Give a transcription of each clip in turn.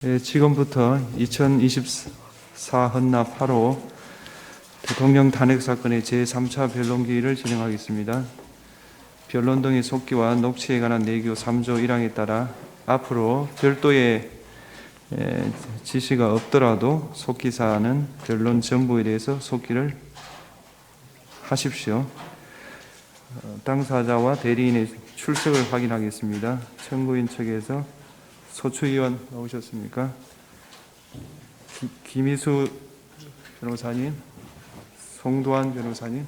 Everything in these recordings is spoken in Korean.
지금부터 2024 헌납 8호 대통령 탄핵 사건의 제3차 변론기일을 진행하겠습니다. 변론 등의 속기와 녹취에 관한 내규 3조 1항에 따라 앞으로 별도의 지시가 없더라도 속기사항은 변론 전부에 대해서 속기를 하십시오. 당사자와 대리인의 출석을 확인하겠습니다. 청구인 측에서 소추위원 나오셨습니까? 김희수 변호사님, 송도환 변호사님,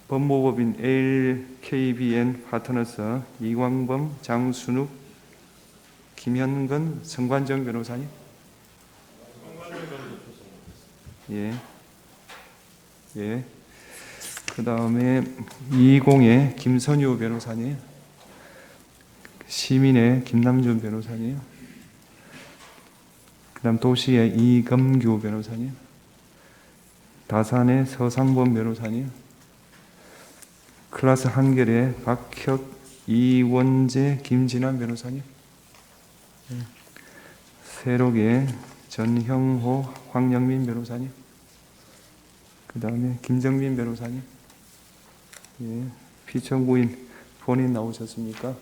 법무법인 LKBN 파트너스 이광범, 장순욱, 김현근, 성관정 변호사님. 예. 그 다음에 20의 김선유 변호사님, 시민의 김남준 변호사님, 그 다음 도시의 이금규 변호사님, 다산의 서상범 변호사님, 클라스 한결의 박혁, 이원재, 김진환 변호사님, 세록의 전형호, 황영민 변호사님, 그 다음에 김정민 변호사님, 피청구인 본인 나오셨습니까?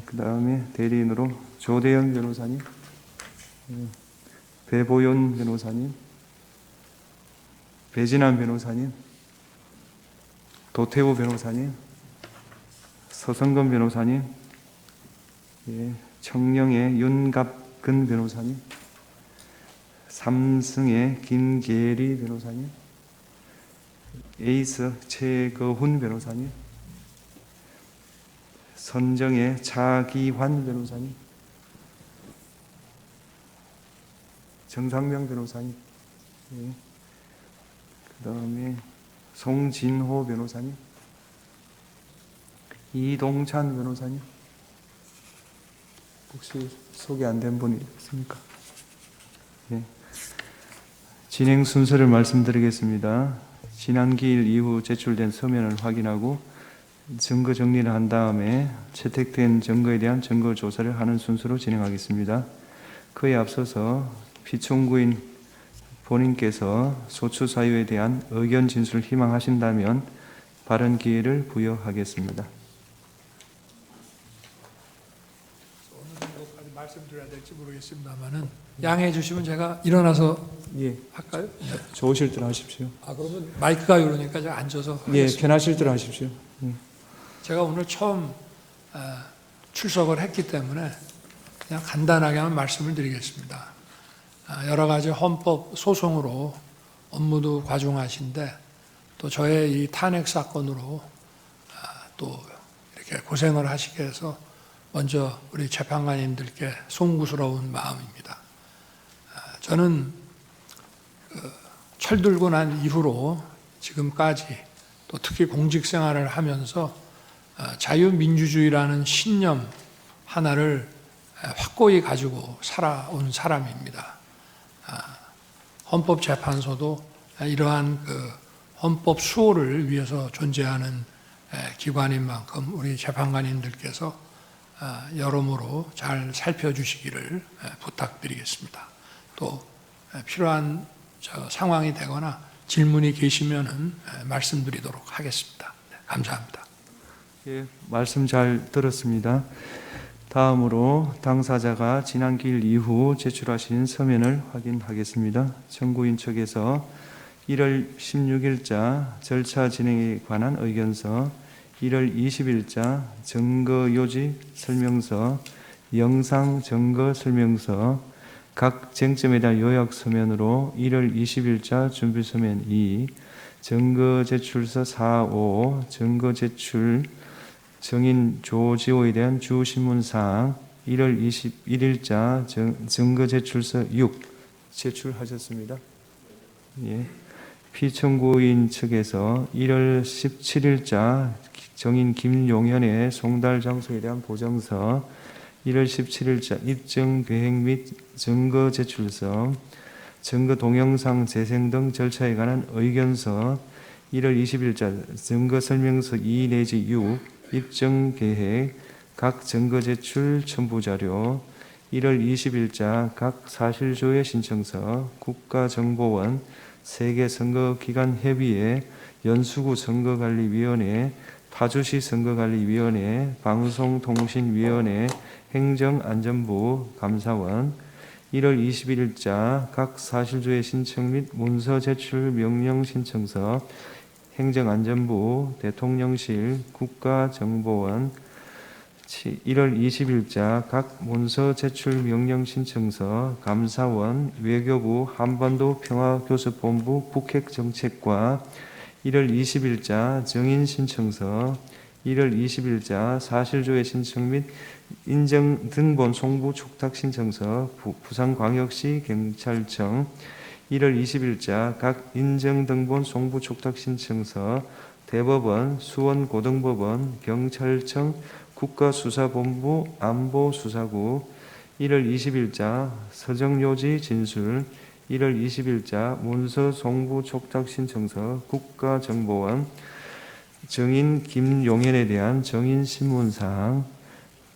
그 다음에 대리인으로 조대영 변호사님, 배보연 변호사님, 배진환 변호사님, 도태우 변호사님, 서성근 변호사님, 청령의 윤갑근 변호사님, 삼승의 김계리 변호사님, 에이스 최거훈 변호사님, 선정의 차기환 변호사님, 정상명 변호사님, 그 다음에 송진호 변호사님, 이동찬 변호사님. 혹시 소개 안 된 분이 있습니까? 진행 순서를 말씀드리겠습니다. 지난 기일 이후 제출된 서면을 확인하고 증거 정리를 한 다음에 채택된 증거에 대한 증거 조사를 하는 순서로 진행하겠습니다. 그에 앞서서 피청구인 본인께서 소추 사유에 대한 의견 진술을 희망하신다면 발언 기회를 부여하겠습니다. 어느 정도까지 말씀드려야 될지 모르겠습니다만은 양해해 주시면 제가 일어나서 할까요? 좋으실 대로 하십시오. 그러면 마이크가 이러니까 제가 앉아서 하겠습니다. 편하실 대로 하십시오. 제가 오늘 처음 출석을 했기 때문에 그냥 간단하게만 말씀을 드리겠습니다. 여러 가지 헌법 소송으로 업무도 과중하신데 또 저의 이 탄핵 사건으로 또 이렇게 고생을 하시게 해서 먼저 우리 재판관님들께 송구스러운 마음입니다. 저는 철들고 난 이후로 지금까지 또 특히 공직 생활을 하면서 자유민주주의라는 신념 하나를 확고히 가지고 살아온 사람입니다. 헌법재판소도 이러한 헌법 수호를 위해서 존재하는 기관인 만큼 우리 재판관님들께서 여러모로 잘 살펴주시기를 부탁드리겠습니다. 또 필요한 상황이 되거나 질문이 계시면은 말씀드리도록 하겠습니다. 감사합니다. 말씀 잘 들었습니다. 다음으로 당사자가 지난 기일 이후 제출하신 서면을 확인하겠습니다. 청구인 측에서 1월 16일자 절차 진행에 관한 의견서, 1월 20일자 증거요지 설명서, 영상 증거 설명서, 각 쟁점에 대한 요약 서면으로 1월 20일자 준비 서면 2, 증거 제출서 4, 5, 증거 제출 정인 조지호에 대한 주신문사항 1월 21일자 증거 제출서 6 제출하셨습니다. 피청구인 측에서 1월 17일자 정인 김용현의 송달 장소에 대한 보정서, 1월 17일자 입증 계획 및 증거 제출서, 증거 동영상 재생 등 절차에 관한 의견서, 1월 20일자 증거 설명서 2 내지 6 입증 계획, 각 증거 제출 첨부 자료, 1월 20일자 각 사실조회 신청서 국가정보원 세계선거기관협의회 연수구 선거관리위원회 파주시 선거관리위원회 방송통신위원회 행정안전부 감사원 1월 21일자 각 사실조회 신청 및 문서 제출 명령 신청서 행정안전부 대통령실 국가정보원 1월 20일자 각 문서 제출 명령 신청서 감사원 외교부 한반도 평화교섭본부 북핵정책과 1월 20일자 정인 신청서 1월 20일자 사실조회 신청 및 인정 등본 송부 촉탁 신청서 부산광역시 경찰청 1월 20일자 각 인정 등본 송부 촉탁 신청서 대법원, 수원고등법원, 경찰청, 국가수사본부, 안보수사구 1월 20일자 서정요지 진술 1월 20일자 문서 송부 촉탁 신청서 국가정보원 정인 김용현에 대한 정인 신문사항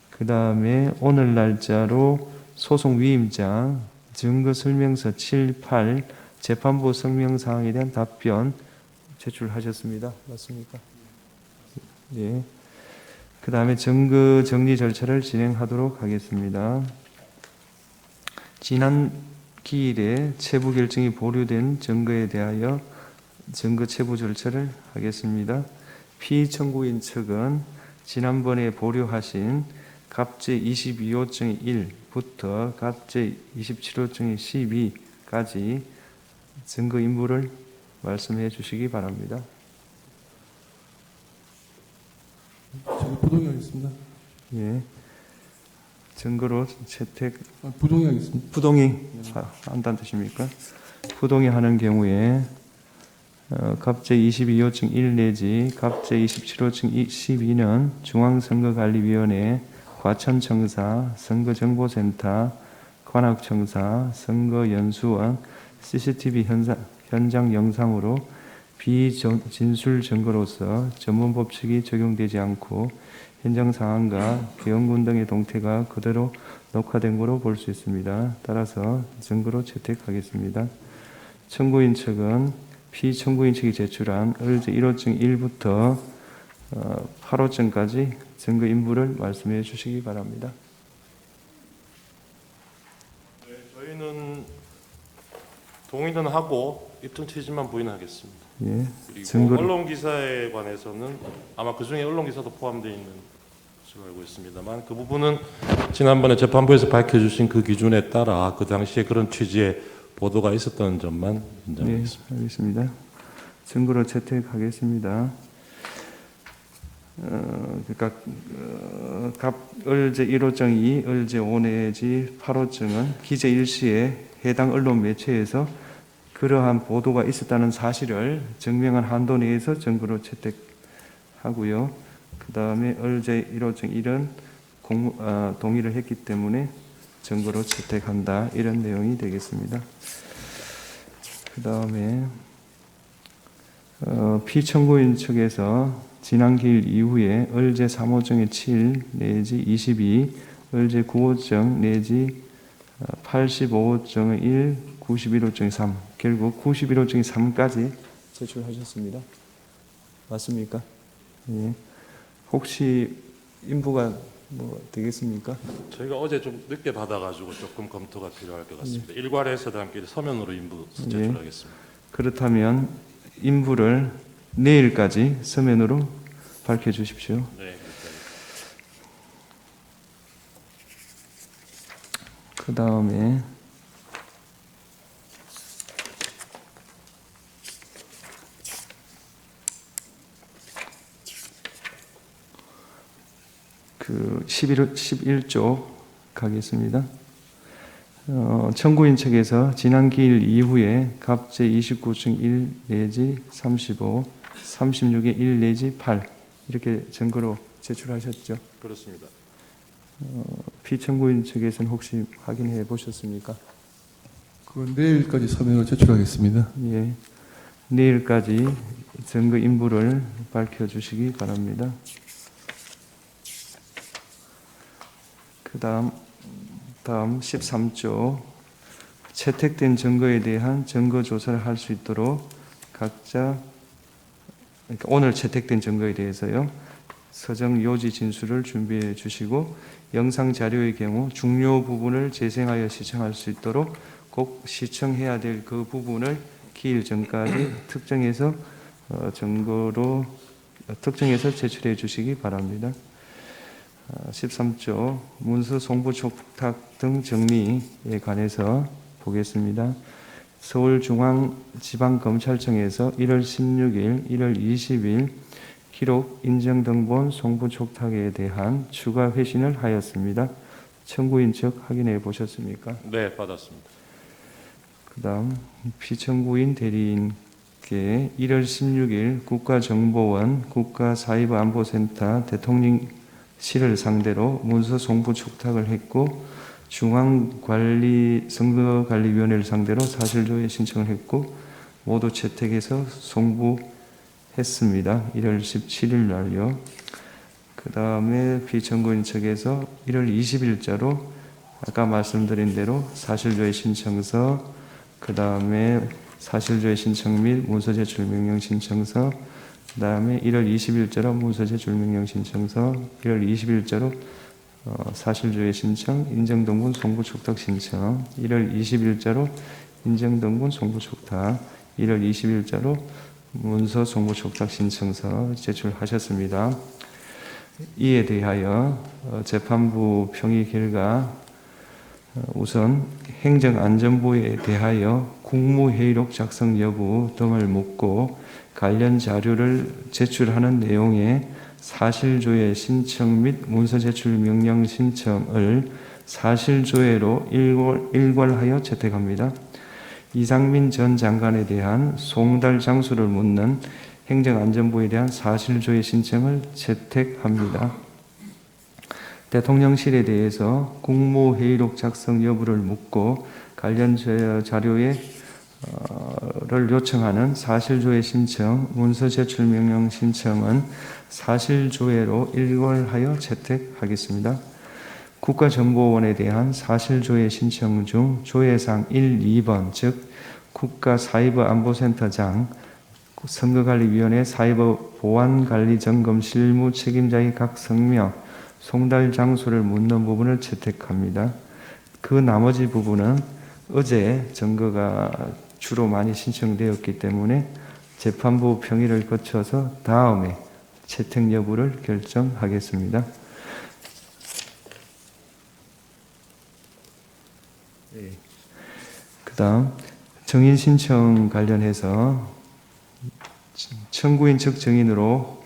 그 다음에 오늘 날짜로 소송 위임장 증거설명서 7, 8 재판부 성명사항에 대한 답변 제출하셨습니다. 맞습니까? 예. 그 다음에 증거 정리 절차를 진행하도록 하겠습니다. 지난 기일에 체부 결정이 보류된 증거에 대하여 증거 체부 절차를 하겠습니다. 피청구인 측은 지난번에 보류하신 갑제 22호증 1부터 갑제 27호증 12까지 증거 인물을 말씀해 주시기 바랍니다. 저는 부동의하겠습니다. 예. 증거로 채택 부동의하겠습니다. 부동의 한다는 뜻입니까? 부동의 하는 경우에 갑제 22호증 1 내지 갑제 27호증 12는 중앙선거관리위원회, 과천청사, 선거정보센터, 관악청사, 선거연수원, CCTV 현장 영상으로 비진술 증거로서 전문법칙이 적용되지 않고 현장 상황과 개헌군 등의 동태가 그대로 녹화된 것으로 볼 수 있습니다. 따라서 증거로 채택하겠습니다. 청구인 측은 피청구인 측이 제출한 을제 1호증 1부터 8호증까지 증거 인물을 말씀해 주시기 바랍니다. 네, 저희는 동의는 하고 입증 취지만 부인하겠습니다. 예. 그리고 증거를- 언론 기사에 관해서는 아마 그 중에 언론 기사도 포함되어 있는 것으로 알고 있습니다만 그 부분은 지난번에 재판부에서 밝혀주신 그 기준에 따라 그 당시에 그런 취지의 보도가 있었던 점만 네, 인정하겠습니다. 알겠습니다. 증거로 채택하겠습니다. 그러니까 을제 1호증 2, 을제 5 내지 8호증은 기재 일시에 해당 언론 매체에서 그러한 보도가 있었다는 사실을 증명한 한도 내에서 증거로 채택하고요. 그 다음에 을제 1호증 1은 동의를 했기 때문에 증거로 채택한다. 이런 내용이 되겠습니다. 그 다음에 피청구인 측에서 지난 기일 이후에 을제 3호증의 7 내지 22, 을제 9호증 내지 85호증의 1, 91호증의 3, 결국 91호증의 3까지 제출하셨습니다. 맞습니까? 예. 혹시 인부가 되겠습니까? 저희가 어제 좀 늦게 받아가지고 조금 검토가 필요할 것 같습니다. 일괄해서 함께 서면으로 인부 제출하겠습니다. 그렇다면 인부를 내일까지 서면으로 밝혀주십시오. 네, 그 다음에 그 11조 가겠습니다. 청구인 측에서 지난 기일 이후에 갑제 29층 1 내지 35, 36의 1 내지 8 이렇게 증거로 제출하셨죠. 그렇습니다. 피청구인 측에서는 혹시 확인해 보셨습니까? 그건 내일까지 서면으로 제출하겠습니다. 예, 내일까지 증거 인부를 밝혀주시기 바랍니다. 그 다음 다음 13조 채택된 증거에 대한 증거 조사를 할 수 있도록 각자 그러니까 오늘 채택된 증거에 대해서요. 서정 요지 진술을 준비해 주시고 영상 자료의 경우 중요 부분을 재생하여 시청할 수 있도록 꼭 시청해야 될 그 부분을 기일 전까지 특정해서 증거로 특정해서 제출해 주시기 바랍니다. 13조 문서 송부 촉탁 등 정리에 관해서 보겠습니다. 서울중앙지방검찰청에서 1월 16일, 1월 20일 기록 인정등본 송부 촉탁에 대한 추가 회신을 하였습니다. 청구인 측 확인해 보셨습니까? 네, 받았습니다. 그 다음 피청구인 대리인께 1월 16일 국가정보원 국가사이버안보센터 대통령실을 상대로 문서 송부 촉탁을 했고 선거관리위원회를 상대로 사실조회 신청을 했고 모두 채택해서 송부했습니다. 1월 17일 날요. 그 다음에 피청구인 측에서 1월 20일자로 아까 말씀드린 대로 사실조회 신청서, 그 다음에 사실조회 신청 및 문서 제출 명령 신청서, 그 다음에 1월 20일자로 문서 제출 명령 신청서, 1월 20일자로 사실조회 신청, 인정등본 송부 촉탁 신청, 1월 20일자로 인정등본 송부 촉탁, 1월 20일자로 문서 송부 촉탁 신청서 제출하셨습니다. 이에 대하여 재판부 평의 결과 우선 행정안전부에 대하여 국무회의록 작성 여부 등을 묻고 관련 자료를 제출하는 내용의 사실조회 신청 및 문서 제출 명령 신청을 사실조회로 일괄하여 채택합니다. 이상민 전 장관에 대한 송달 장소를 묻는 행정안전부에 대한 사실조회 신청을 채택합니다. 대통령실에 대해서 국무회의록 작성 여부를 묻고 관련 자료를 요청하는 사실조회 신청, 문서 제출 명령 신청은 사실조회로 일괄하여 채택하겠습니다. 국가정보원에 대한 사실조회 신청 중 조회사항 1, 2번, 즉 국가사이버안보센터장, 선거관리위원회 사이버보안관리점검 실무 책임자의 각 성명, 송달 장소를 묻는 부분을 채택합니다. 그 나머지 부분은 어제 증거가 주로 많이 신청되었기 때문에 재판부 평의를 거쳐서 다음에 채택 여부를 결정하겠습니다. 그 다음 정인 신청 관련해서 청구인 측 정인으로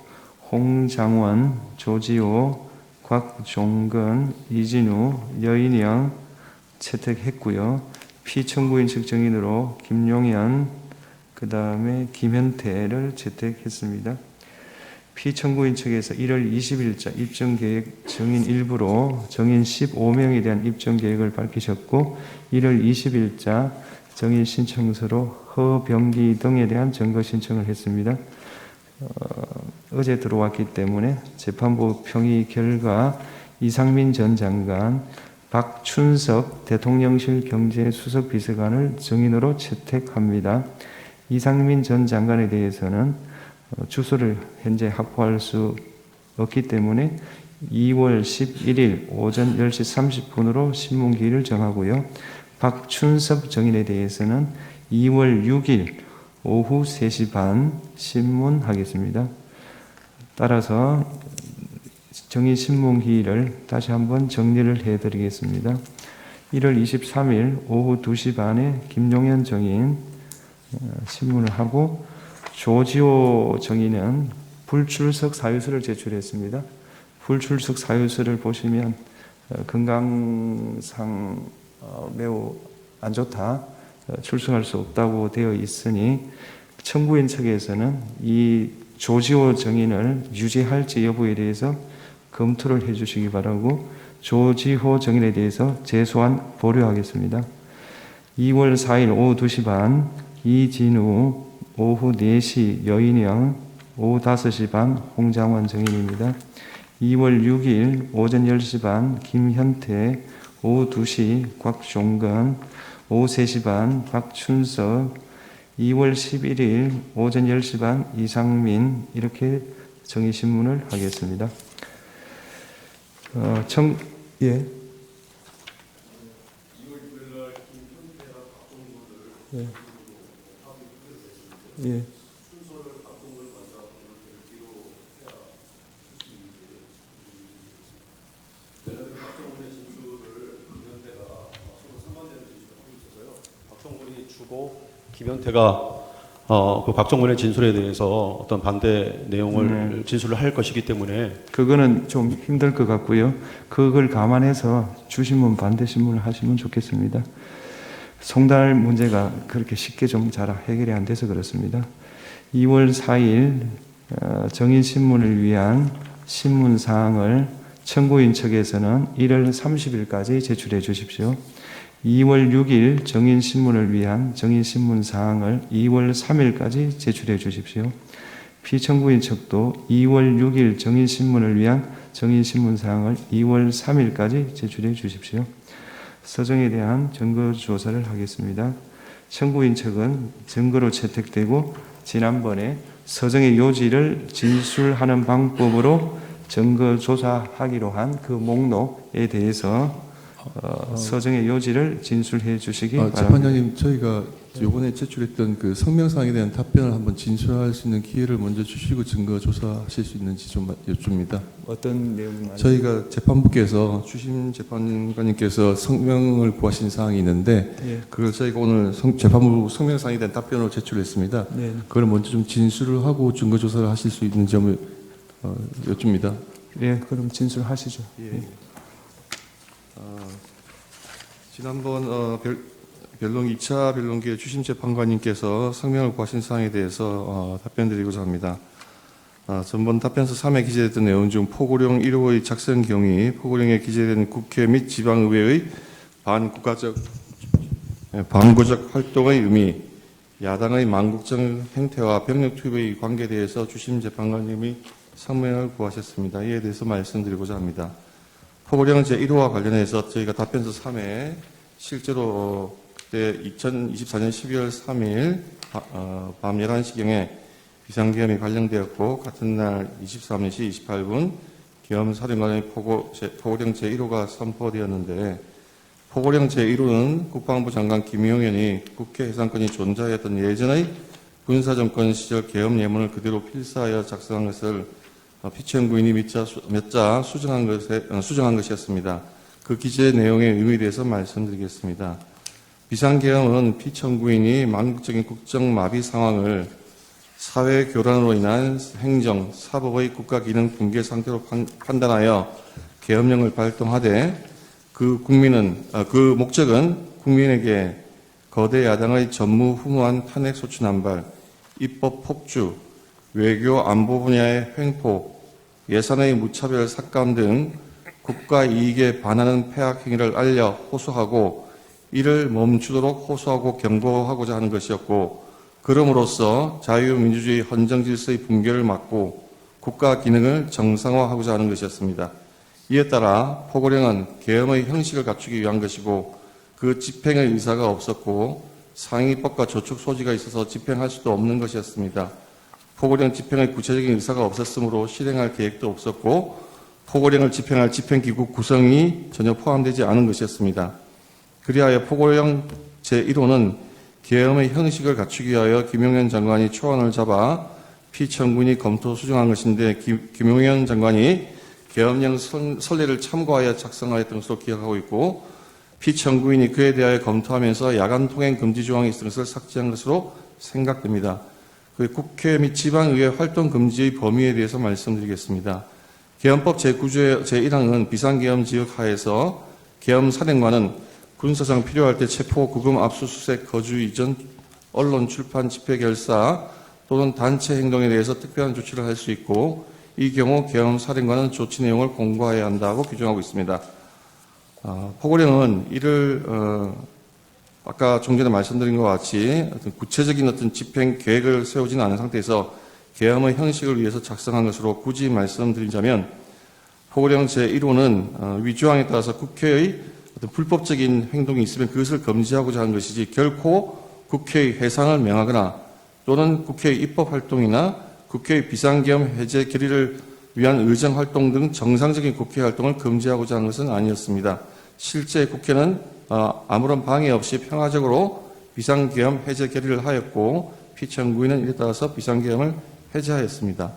홍장원, 조지호, 곽종근, 이진우, 여인영 채택했고요. 피청구인 측 정인으로 김용현, 그 다음에 김현태를 채택했습니다. 피청구인 측에서 1월 20일자 입정계획 정인 일부로 정인 15명에 대한 입정계획을 밝히셨고 1월 20일자 정인 신청서로 허병기 등에 대한 증거 신청을 했습니다. 어제 들어왔기 때문에 재판부 평의 결과 이상민 전 장관, 박춘석 대통령실 경제수석비서관을 정인으로 채택합니다. 이상민 전 장관에 대해서는 주소를 현재 확보할 수 없기 때문에 2월 11일 오전 10시 30분으로 신문기일을 정하고요. 박춘석 정인에 대해서는 2월 6일 오후 3시 반 신문하겠습니다. 따라서 정인 신문기일을 다시 한번 정리를 해드리겠습니다. 1월 23일 오후 2시 반에 김용현 정인 신문을 하고 조지호 정인은 불출석 사유서를 제출했습니다. 불출석 사유서를 보시면 건강상 매우 안 좋다, 출석할 수 없다고 되어 있으니 청구인 측에서는 이 조지호 정인을 유지할지 여부에 대해서 검토를 해주시기 바라고 조지호 정인에 대해서 재소한 보류하겠습니다. 2월 4일 오후 2시 반 이진우, 오후 4시 여인영, 오후 5시 반 홍장원 정인입니다. 2월 6일 오전 10시 반 김현태, 오후 2시 곽종건, 오후 3시 반 박춘석, 2월 11일 오전 10시 반 이상민, 이렇게 정의신문을 하겠습니다. 예. 예. 예. 박정훈이 주고 김현태가 그 박정훈의 진술에 대해서 어떤 반대 내용을 진술을 할 것이기 때문에 그거는 좀 힘들 것 같고요. 그걸 감안해서 주신문 반대 신문을 하시면 좋겠습니다. 송달 문제가 그렇게 쉽게 좀 잘 해결이 안 돼서 그렇습니다. 2월 4일 정인신문을 위한 신문 사항을 청구인 측에서는 1월 30일까지 제출해 주십시오. 2월 6일 정인신문을 위한 정인신문 사항을 2월 3일까지 제출해 주십시오. 피청구인 측도 2월 6일 정인신문을 위한 정인신문 사항을 2월 3일까지 제출해 주십시오. 서정에 대한 증거 조사를 하겠습니다. 청구인 측은 증거로 채택되고 지난번에 서정의 요지를 진술하는 방법으로 증거 조사하기로 한 그 목록에 대해서 서정의 요지를 진술해 주시기 바랍니다. 재판장님, 저희가 이번에 제출했던 그 성명사항에 대한 답변을 한번 진술할 수 있는 기회를 먼저 주시고 증거 조사하실 수 있는지 좀 여쭙니다. 어떤 내용만? 저희가 재판부께서 주심 재판관님께서 성명을 구하신 사항이 있는데 예. 그걸 저희가 오늘 재판부 성명사항에 대한 답변으로 제출했습니다. 네. 그걸 먼저 좀 진술을 하고 증거 조사를 하실 수 있는 점을 여쭙니다. 예, 그럼 진술하시죠. 예. 지난번 변론 2차 변론기에 주심 재판관님께서 성명을 구하신 사항에 대해서 답변드리고자 합니다. 전번 답변서 3에 기재됐던 내용 중 포고령 1호의 작성 경위, 포고령에 기재된 국회 및 지방의회의 반국가적 반구적 활동의 의미, 야당의 망국적 행태와 병력 투입의 관계에 대해서 주심 재판관님이 성명을 구하셨습니다. 이에 대해서 말씀드리고자 합니다. 포고령 제1호와 관련해서 저희가 답변서 3에 실제로 그때 2024년 12월 3일 밤 11시경에 비상계엄이 관련되었고 같은 날 23시 28분 계엄사령관의 포고령 제1호가 선포되었는데 포고령 제1호는 국방부 장관 김용현이 국회 해산권이 존재하였던 예전의 군사정권 시절 계엄 예문을 그대로 필사하여 작성한 것을 피청구인이 몇 자 수정한 것이었습니다. 그 기재 내용의 의미에 대해서 말씀드리겠습니다. 비상계엄은 피청구인이 망국적인 국정마비 상황을 사회 교란으로 인한 행정, 사법의 국가기능 붕괴 상태로 판단하여 계엄령을 발동하되 그 목적은 국민에게 거대 야당의 전무후무한 탄핵 소추 남발, 입법 폭주, 외교 안보 분야의 횡포, 예산의 무차별 삭감 등 국가 이익에 반하는 폐악 행위를 알려 호소하고 이를 멈추도록 호소하고 경고하고자 하는 것이었고 그럼으로써 자유민주주의 헌정질서의 붕괴를 막고 국가 기능을 정상화하고자 하는 것이었습니다. 이에 따라 포고령은 계엄의 형식을 갖추기 위한 것이고 그 집행의 의사가 없었고 상위법과 저촉 소지가 있어서 집행할 수도 없는 것이었습니다. 포고령 집행의 구체적인 의사가 없었으므로 실행할 계획도 없었고 포고령을 집행할 집행기구 구성이 전혀 포함되지 않은 것이었습니다. 그리하여 포고령 제1호는 계엄의 형식을 갖추기 위하여 김용현 장관이 초안을 잡아 피청구인이 검토 수정한 것인데 김용현 장관이 계엄령 선례를 참고하여 작성하였던 것으로 기억하고 있고 피청구인이 그에 대하여 검토하면서 야간 통행 금지 조항이 있던 것을 삭제한 것으로 생각됩니다. 국회 및 지방의회 활동 금지의 범위에 대해서 말씀드리겠습니다. 계엄법 제9조의 제1항은 비상계엄 지역 하에서 계엄 사령관은 군사상 필요할 때 체포, 구금, 압수수색, 거주 이전, 언론, 출판, 집회, 결사 또는 단체 행동에 대해서 특별한 조치를 할 수 있고 이 경우 계엄 사령관은 조치 내용을 공고해야 한다고 규정하고 있습니다. 포고령은 이를 아까 좀 전에 말씀드린 것 같이 구체적인 어떤 집행 계획을 세우지는 않은 상태에서 계엄의 형식을 위해서 작성한 것으로 굳이 말씀드리자면 포고령 제1호는 위조항에 따라서 국회의 어떤 불법적인 행동이 있으면 그것을 금지하고자 하는 것이지 결코 국회의 해산을 명하거나 또는 국회의 입법 활동이나 국회의 비상계엄 해제 결의를 위한 의정 활동 등 정상적인 국회 활동을 금지하고자 하는 것은 아니었습니다. 실제 국회는 아무런 방해 없이 평화적으로 비상계엄 해제 결의를 하였고 피청구인은 이에 따라서 비상계엄을 해제하였습니다.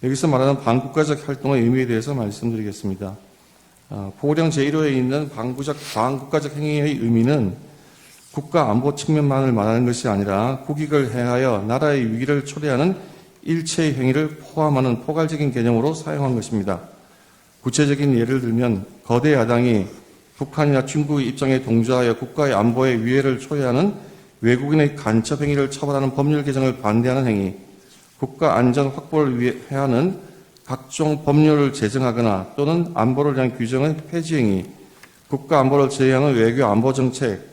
여기서 말하는 반국가적 활동의 의미에 대해서 말씀드리겠습니다. 보령 제1호에 있는 반국가적 행위의 의미는 국가 안보 측면만을 말하는 것이 아니라 국익을 해하여 나라의 위기를 초래하는 일체의 행위를 포함하는 포괄적인 개념으로 사용한 것입니다. 구체적인 예를 들면 거대 야당이 북한이나 중국의 입장에 동조하여 국가의 안보에 위해를 초래하는 외국인의 간첩 행위를 처벌하는 법률 개정을 반대하는 행위, 국가 안전 확보를 위해 하는 각종 법률을 제정하거나 또는 안보를 위한 규정의 폐지 행위, 국가 안보를 제외하는 외교 안보 정책,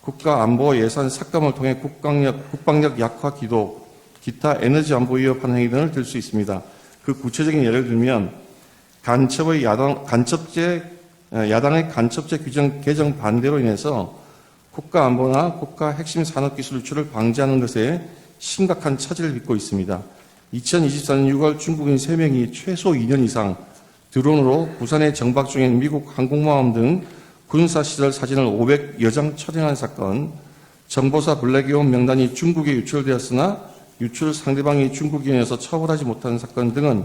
국가 안보 예산 삭감을 통해 국방력 약화 기도, 기타 에너지 안보 위협하는 행위 등을 들 수 있습니다. 그 구체적인 예를 들면 야당의 간첩죄 규정 개정 반대로 인해서 국가 안보나 국가 핵심 산업 기술 유출을 방지하는 것에 심각한 차질을 빚고 있습니다. 2024년 6월 중국인 3명이 최소 2년 이상 드론으로 부산에 정박 중인 미국 항공모함 등 군사시설 사진을 500여 장 촬영한 사건, 정보사 블랙이온 명단이 중국에 유출되었으나 유출 상대방이 중국인이어서 처벌하지 못한 사건 등은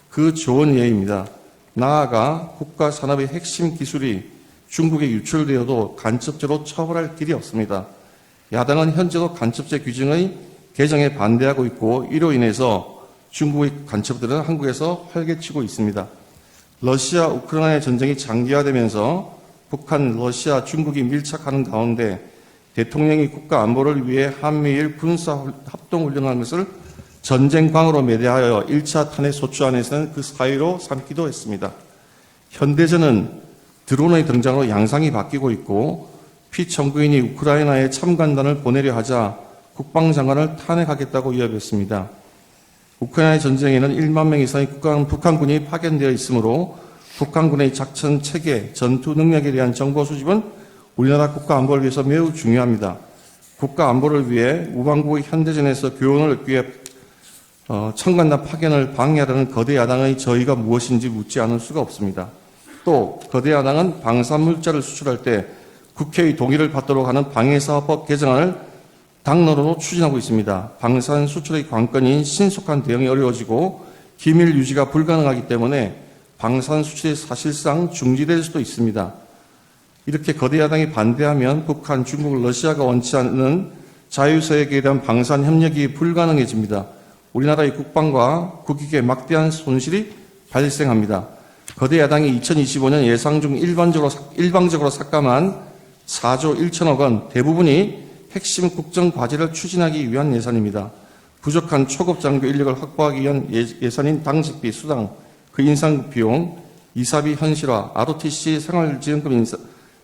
그 좋은 예입니다. 나아가 국가 산업의 핵심 기술이 중국에 유출되어도 간첩죄로 처벌할 길이 없습니다. 야당은 현재도 간첩죄 규정의 개정에 반대하고 있고 이로 인해서 중국의 간첩들은 한국에서 활개치고 있습니다. 러시아 우크라이나 전쟁이 장기화되면서 북한, 러시아, 중국이 밀착하는 가운데 대통령이 국가 안보를 위해 한미일 군사 합동훈련한 것을 전쟁광으로 매대하여 1차 탄핵 소추안에서는 그 사유로 삼기도 했습니다. 현대전은 드론의 등장으로 양상이 바뀌고 있고 피청구인이 우크라이나에 참관단을 보내려 하자 국방장관을 탄핵하겠다고 위협했습니다. 우크라이나 전쟁에는 1만 명 이상의 북한군이 파견되어 있으므로 북한군의 작전 체계, 전투 능력에 대한 정보 수집은 우리나라 국가 안보를 위해서 매우 중요합니다. 국가 안보를 위해 우방국의 현대전에서 교훈을 얻기 위해 청관단 파견을 방해하려는 거대 야당의 저의가 무엇인지 묻지 않을 수가 없습니다. 또 거대 야당은 방산물자를 수출할 때 국회의 동의를 받도록 하는 방해사업법 개정안을 당론으로 추진하고 있습니다. 방산 수출의 관건인 신속한 대응이 어려워지고 기밀 유지가 불가능하기 때문에 방산 수출이 사실상 중지될 수도 있습니다. 이렇게 거대 야당이 반대하면 북한, 중국, 러시아가 원치 않는 자유서역에 대한 방산 협력이 불가능해집니다. 우리나라의 국방과 국익에 막대한 손실이 발생합니다. 거대 야당이 2025년 예상 중 일방적으로 삭감한 4조 1천억 원 대부분이 핵심 국정 과제를 추진하기 위한 예산입니다. 부족한 초급 장교 인력을 확보하기 위한 예산인 당직비, 수당, 그 인상 비용, 이사비 현실화, ROTC 생활지원금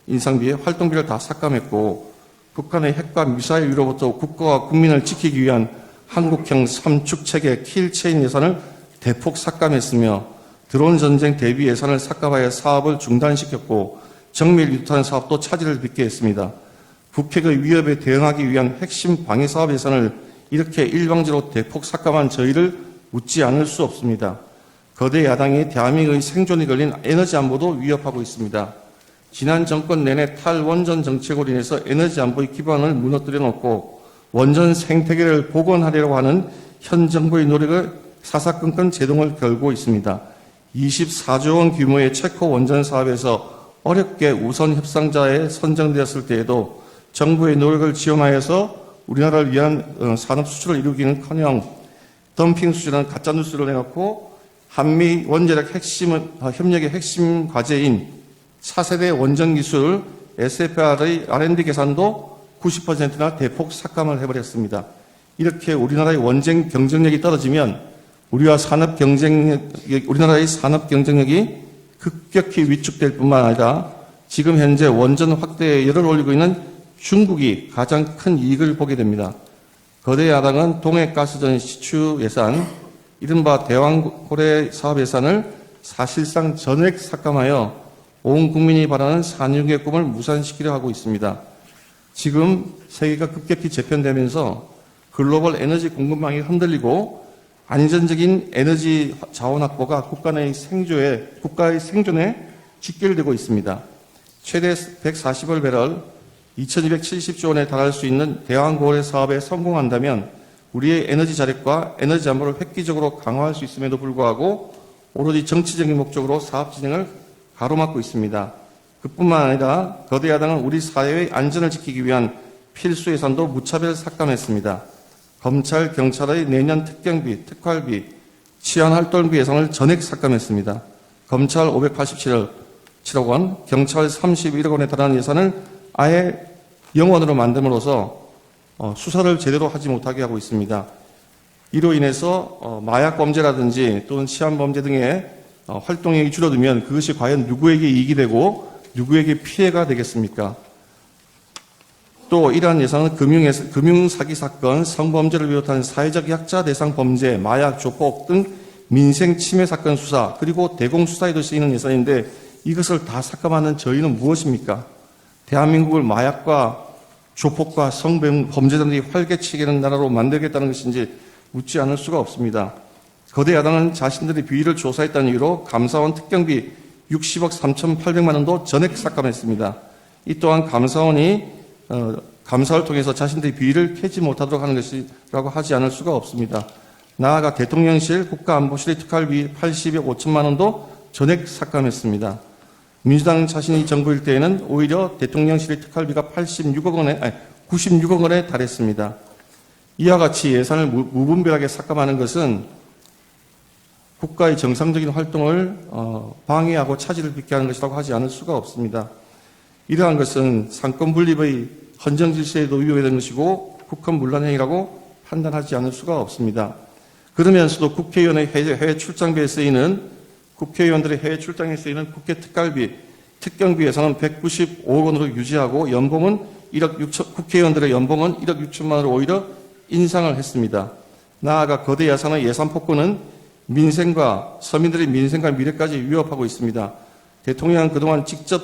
인상비의 활동비를 다 삭감했고 북한의 핵과 미사일 위로부터 국가와 국민을 지키기 위한 한국형 3축 체계 킬체인 예산을 대폭 삭감했으며 드론 전쟁 대비 예산을 삭감하여 사업을 중단시켰고 정밀 유탄 사업도 차질을 빚게 했습니다. 북핵의 위협에 대응하기 위한 핵심 방위 사업 예산을 이렇게 일방적으로 대폭 삭감한 저희를 묻지 않을 수 없습니다. 거대 야당이 대한민국의 생존이 걸린 에너지 안보도 위협하고 있습니다. 지난 정권 내내 탈원전 정책으로 인해서 에너지 안보의 기반을 무너뜨려 놓고 원전 생태계를 복원하려고 하는 현 정부의 노력을 사사건건 제동을 걸고 있습니다. 24조 원 규모의 체코 원전 사업에서 어렵게 우선 협상자에 선정되었을 때에도 정부의 노력을 지원하여서 우리나라를 위한 산업 수출을 이루기는커녕 덤핑 수준의 가짜뉴스를 내놓고 한미 원자력 협력의 핵심 과제인 4세대 원전 기술 SFR의 R&D 계산도 90%나 대폭 삭감을 해버렸습니다. 이렇게 우리나라의 원전 경쟁력이 떨어지면 우리나라의 산업 경쟁력이 급격히 위축될 뿐만 아니라 지금 현재 원전 확대에 열을 올리고 있는 중국이 가장 큰 이익을 보게 됩니다. 거대 야당은 동해가스전 시추 예산, 이른바 대왕고래 사업 예산을 사실상 전액 삭감하여 온 국민이 바라는 산유국의 꿈을 무산시키려 하고 있습니다. 지금 세계가 급격히 재편되면서 글로벌 에너지 공급망이 흔들리고 안전적인 에너지 자원 확보가 국가의 생존에 직결되고 있습니다. 최대 140억 배럴 2270조 원에 달할 수 있는 대왕고래 사업에 성공한다면 우리의 에너지 자력과 에너지 안보를 획기적으로 강화할 수 있음에도 불구하고 오로지 정치적인 목적으로 사업 진행을 가로막고 있습니다. 그뿐만 아니라 거대 야당은 우리 사회의 안전을 지키기 위한 필수 예산도 무차별 삭감했습니다. 검찰, 경찰의 내년 특경비, 특활비, 치안활동비 예산을 전액 삭감했습니다. 검찰 587억 원, 경찰 31억 원에 달하는 예산을 아예 영원으로 만듦으로써 수사를 제대로 하지 못하게 하고 있습니다. 이로 인해서 마약 범죄라든지 또는 치안 범죄 등의 활동이 줄어들면 그것이 과연 누구에게 이익이 되고 누구에게 피해가 되겠습니까? 또 이러한 예산은 금융사기 사건, 성범죄를 비롯한 사회적 약자 대상 범죄, 마약, 조폭 등 민생 침해 사건 수사, 그리고 대공수사에도 쓰이는 예산인데 이것을 다 삭감하는 저희는 무엇입니까? 대한민국을 마약과 조폭과 성범죄자들이 활개치게 나라로 만들겠다는 것인지 묻지 않을 수가 없습니다. 거대 야당은 자신들의 비위를 조사했다는 이유로 감사원 특경비 60억 3,800만 원도 전액 삭감했습니다. 이 또한 감사원이 감사를 통해서 자신들의 비위를 캐지 못하도록 하는 것이라고 하지 않을 수가 없습니다. 나아가 대통령실 국가안보실의 특활비 80억 5천만 원도 전액 삭감했습니다. 민주당 자신이 정부일 때에는 오히려 대통령실의 특활비가 96억 원에 달했습니다. 이와 같이 예산을 무분별하게 삭감하는 것은 국가의 정상적인 활동을 방해하고 차질을 빚게 하는 것이라고 하지 않을 수가 없습니다. 이러한 것은 상권 분립의 헌정 질서에도 위배되는 것이고 국헌문란 행위라고 판단하지 않을 수가 없습니다. 그러면서도 국회의원의 해외 출장비에 쓰이는 국회의원들의 해외 출장에 쓰이는 국회 특갈비, 특경비 예산은 195억 원으로 유지하고 연봉은 국회의원들의 연봉은 1억 6천만 원으로 오히려 인상을 했습니다. 나아가 거대 예산의 예산 폭군은 민생과 서민들의 민생과 미래까지 위협하고 있습니다. 대통령은 그동안 직접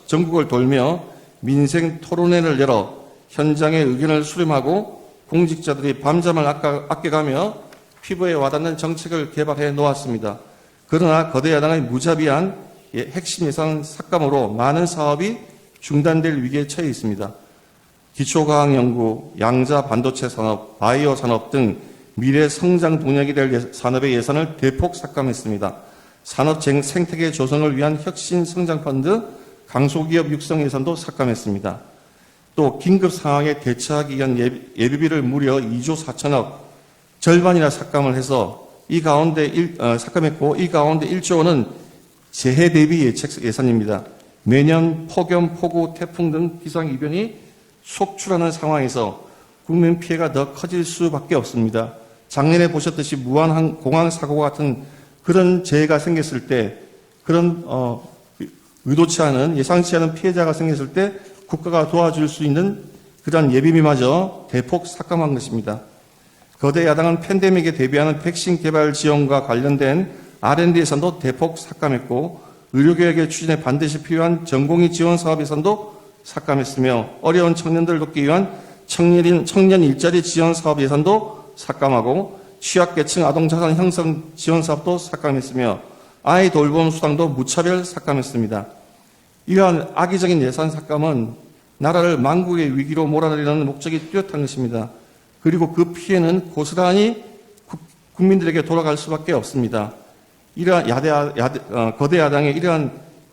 전국을 돌며 민생 토론회를 열어 현장의 의견을 수렴하고 공직자들이 밤잠을 아껴가며 피부에 와닿는 정책을 개발해 놓았습니다. 그러나 거대 야당의 무자비한 핵심 예산 삭감으로 많은 사업이 중단될 위기에 처해 있습니다. 기초과학연구, 양자 반도체 산업, 바이오 산업 등 미래 성장 동력이 될 산업의 예산을 대폭 삭감했습니다. 산업 생태계 조성을 위한 혁신 성장 펀드, 강소기업 육성 예산도 삭감했습니다. 또 긴급 상황에 대처하기 위한 예비비를 무려 2조 4천억, 절반이나 삭감을 해서 삭감했고 이 가운데 1조 원은 재해 대비 예산입니다. 매년 폭염, 폭우, 태풍 등 기상이변이 속출하는 상황에서 국민 피해가 더 커질 수밖에 없습니다. 작년에 보셨듯이 무한 공항 사고 같은 그런 재해가 생겼을 때, 그런 의도치 않은 예상치 않은 피해자가 생겼을 때 국가가 도와줄 수 있는 그러한 예비비마저 대폭 삭감한 것입니다. 거대 야당은 팬데믹에 대비하는 백신 개발 지원과 관련된 R&D 예산도 대폭 삭감했고 의료개혁의 추진에 반드시 필요한 전공의 지원 사업 예산도 삭감했으며 어려운 청년들을 돕기 위한 청년 일자리 지원 사업 예산도 삭감하고 취약계층 아동자산 형성 지원 사업도 삭감했으며 아이 돌봄 수당도 무차별 삭감했습니다. 이러한 악의적인 예산 삭감은 나라를 망국의 위기로 몰아내려는 목적이 뚜렷한 것입니다. 그리고 그 피해는 고스란히 국민들에게 돌아갈 수밖에 없습니다. 이러한 거대 야당의 이러한